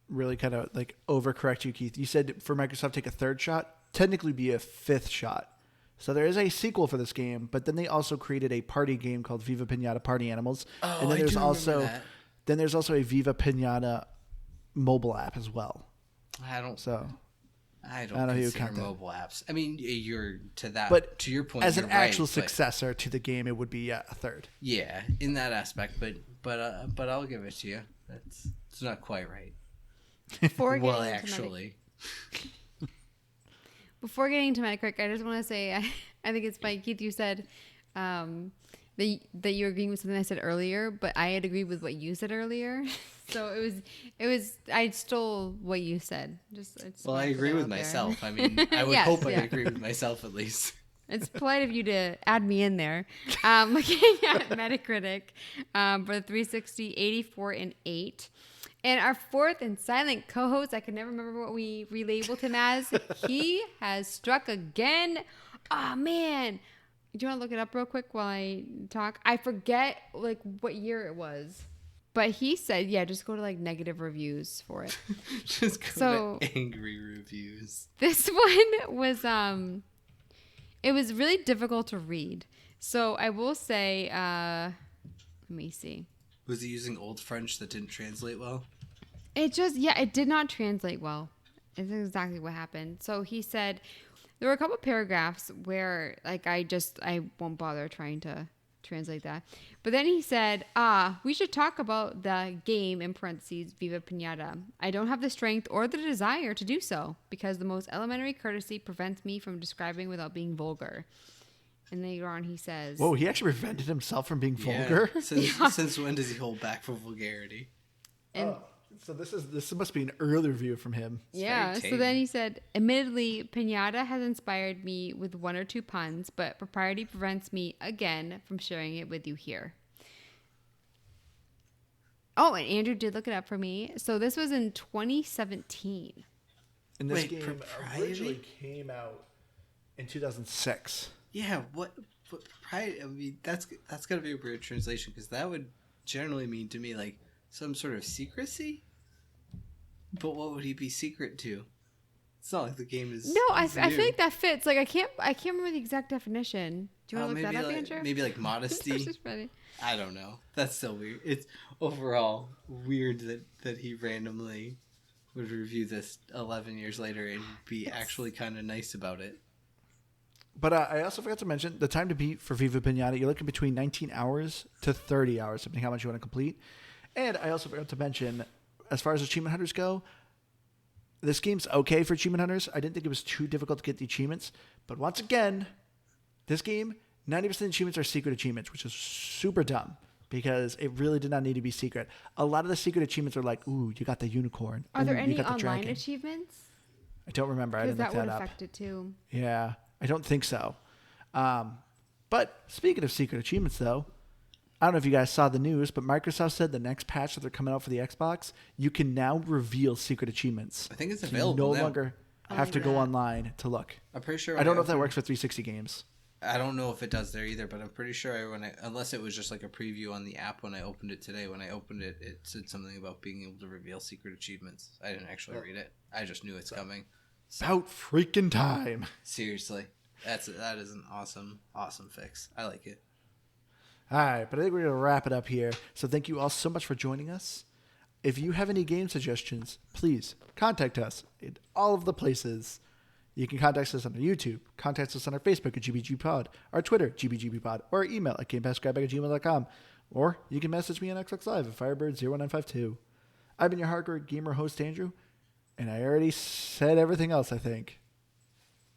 [SPEAKER 1] really kind of like overcorrect you, Keith. You said for Microsoft take a third shot, technically be a fifth shot. So there is a sequel for this game, but then they also created a party game called Viva Pinata Party Animals.
[SPEAKER 2] Oh,
[SPEAKER 1] and then there's
[SPEAKER 2] that.
[SPEAKER 1] Then there's also a Viva Pinata mobile app as well.
[SPEAKER 2] I don't
[SPEAKER 1] know who you
[SPEAKER 2] consider
[SPEAKER 1] count that.
[SPEAKER 2] mobile apps. I mean, you're to that.
[SPEAKER 1] But
[SPEAKER 2] to your point,
[SPEAKER 1] as an
[SPEAKER 2] you're
[SPEAKER 1] actual
[SPEAKER 2] right,
[SPEAKER 1] successor to the game, it would be a third.
[SPEAKER 2] Yeah, in that aspect. But I'll give it to you. It's not quite right. Well, actually.
[SPEAKER 3] Before getting to Metacritic, I just want to say I think it's funny, Keith. You said that you're agreeing with something I said earlier, but I had agreed with what you said earlier. So it was I stole what you said.
[SPEAKER 2] I agree with myself. I mean, I would hope I agree with myself at least.
[SPEAKER 3] It's polite of you to add me in there. Looking at Metacritic for the 360, 84 and 8. And our fourth and silent co-host, I can never remember what we relabeled him as. He has struck again. Oh, man. Do you want to look it up real quick while I talk? I forget like what year it was. But he said, yeah, just go to like negative reviews for it.
[SPEAKER 2] Just go to angry reviews.
[SPEAKER 3] This one was, it was really difficult to read. So I will say, let me see.
[SPEAKER 2] Was he using Old French that didn't translate well?
[SPEAKER 3] It did not translate well. It's exactly what happened. So he said there were a couple paragraphs where like I won't bother trying to translate that. But then he said, we should talk about the game, in parentheses, Viva Pinata. I don't have the strength or the desire to do so because the most elementary courtesy prevents me from describing without being vulgar. And later on he says...
[SPEAKER 1] Whoa, he actually prevented himself from being vulgar?
[SPEAKER 2] Since when does he hold back from vulgarity?
[SPEAKER 3] And
[SPEAKER 1] so this must be an early review from him.
[SPEAKER 3] yeah, so then he said, admittedly, Pinata has inspired me with one or two puns, but propriety prevents me, again, from sharing it with you here. Oh, and Andrew did look it up for me. So this was in 2017.
[SPEAKER 1] And this game originally came out in 2006.
[SPEAKER 2] Yeah, what propriety? I mean, that's got to be a weird translation because that would generally mean to me like some sort of secrecy. But what would he be secret to? It's not like the game is.
[SPEAKER 3] No, I feel like that fits. Like I can't remember the exact definition. Do you want to look that up, Andrew?
[SPEAKER 2] Maybe like modesty.
[SPEAKER 3] That's just funny.
[SPEAKER 2] I don't know. That's still weird. It's overall weird that he randomly would review this 11 years later and be actually kind of nice about it.
[SPEAKER 1] But I also forgot to mention the time to beat for Viva Pinata. You're looking between 19 hours to 30 hours, depending how much you want to complete. And I also forgot to mention, as far as achievement hunters go, this game's okay for achievement hunters. I didn't think it was too difficult to get the achievements. But once again, this game, 90% of the achievements are secret achievements, which is super dumb because it really did not need to be secret. A lot of the secret achievements are like, ooh, you got the unicorn.
[SPEAKER 3] Are there any
[SPEAKER 1] online
[SPEAKER 3] online achievements?
[SPEAKER 1] I don't remember. I didn't look that up.
[SPEAKER 3] Because that would affect it too.
[SPEAKER 1] Yeah, I don't think so. But speaking of secret achievements, though, I don't know if you guys saw the news, but Microsoft said the next patch that they're coming out for the Xbox, you can now reveal secret achievements.
[SPEAKER 2] I think it's
[SPEAKER 1] So
[SPEAKER 2] available.
[SPEAKER 1] you no longer have to go online to look.
[SPEAKER 2] I'm pretty sure.
[SPEAKER 1] I don't know if that works for 360 games.
[SPEAKER 2] I don't know if it does there either, but I'm pretty sure unless it was just like a preview on the app when I opened it today. When I opened it, it said something about being able to reveal secret achievements. I didn't actually read it. I just knew it's coming.
[SPEAKER 1] About freaking time.
[SPEAKER 2] Seriously, that is an awesome fix. I like it.
[SPEAKER 1] All right, but I think we're going to wrap it up here. So thank you all so much for joining us. If you have any game suggestions, please contact us in all of the places. You can contact us on our YouTube, contact us on our Facebook at GBGPod, our Twitter, GBGBpod, or our email at GamePassGuyBag@gmail.com. Or you can message me on Xbox Live at Firebird01952. I've been your hardcore gamer host, Andrew, and I already said everything else, I think.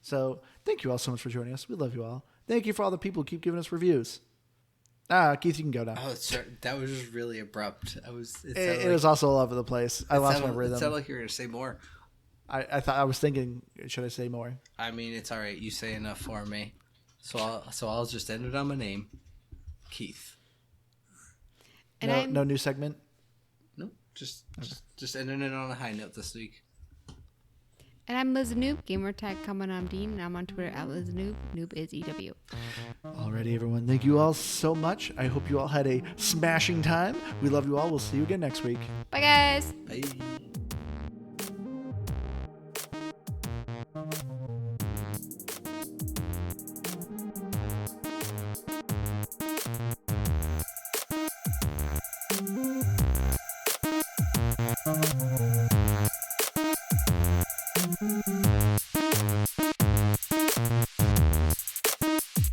[SPEAKER 1] So thank you all so much for joining us. We love you all. Thank you for all the people who keep giving us reviews. Keith, you can go now.
[SPEAKER 2] Oh, that was just really abrupt.
[SPEAKER 1] It was also all over the place. I lost my rhythm.
[SPEAKER 2] It sounded like you were going to say more.
[SPEAKER 1] I was thinking, should I say more?
[SPEAKER 2] I mean, it's all right. You say enough for me. So I'll just end it on my name, Keith.
[SPEAKER 3] And
[SPEAKER 1] no new segment?
[SPEAKER 2] Nope. Just ending it on a high note this week.
[SPEAKER 3] And I'm Liz Noob, gamertag coming on Dean, and I'm on Twitter at Liz Noob. Noob is EW.
[SPEAKER 1] Alrighty, everyone. Thank you all so much. I hope you all had a smashing time. We love you all. We'll see you again next week.
[SPEAKER 3] Bye, guys.
[SPEAKER 2] Bye.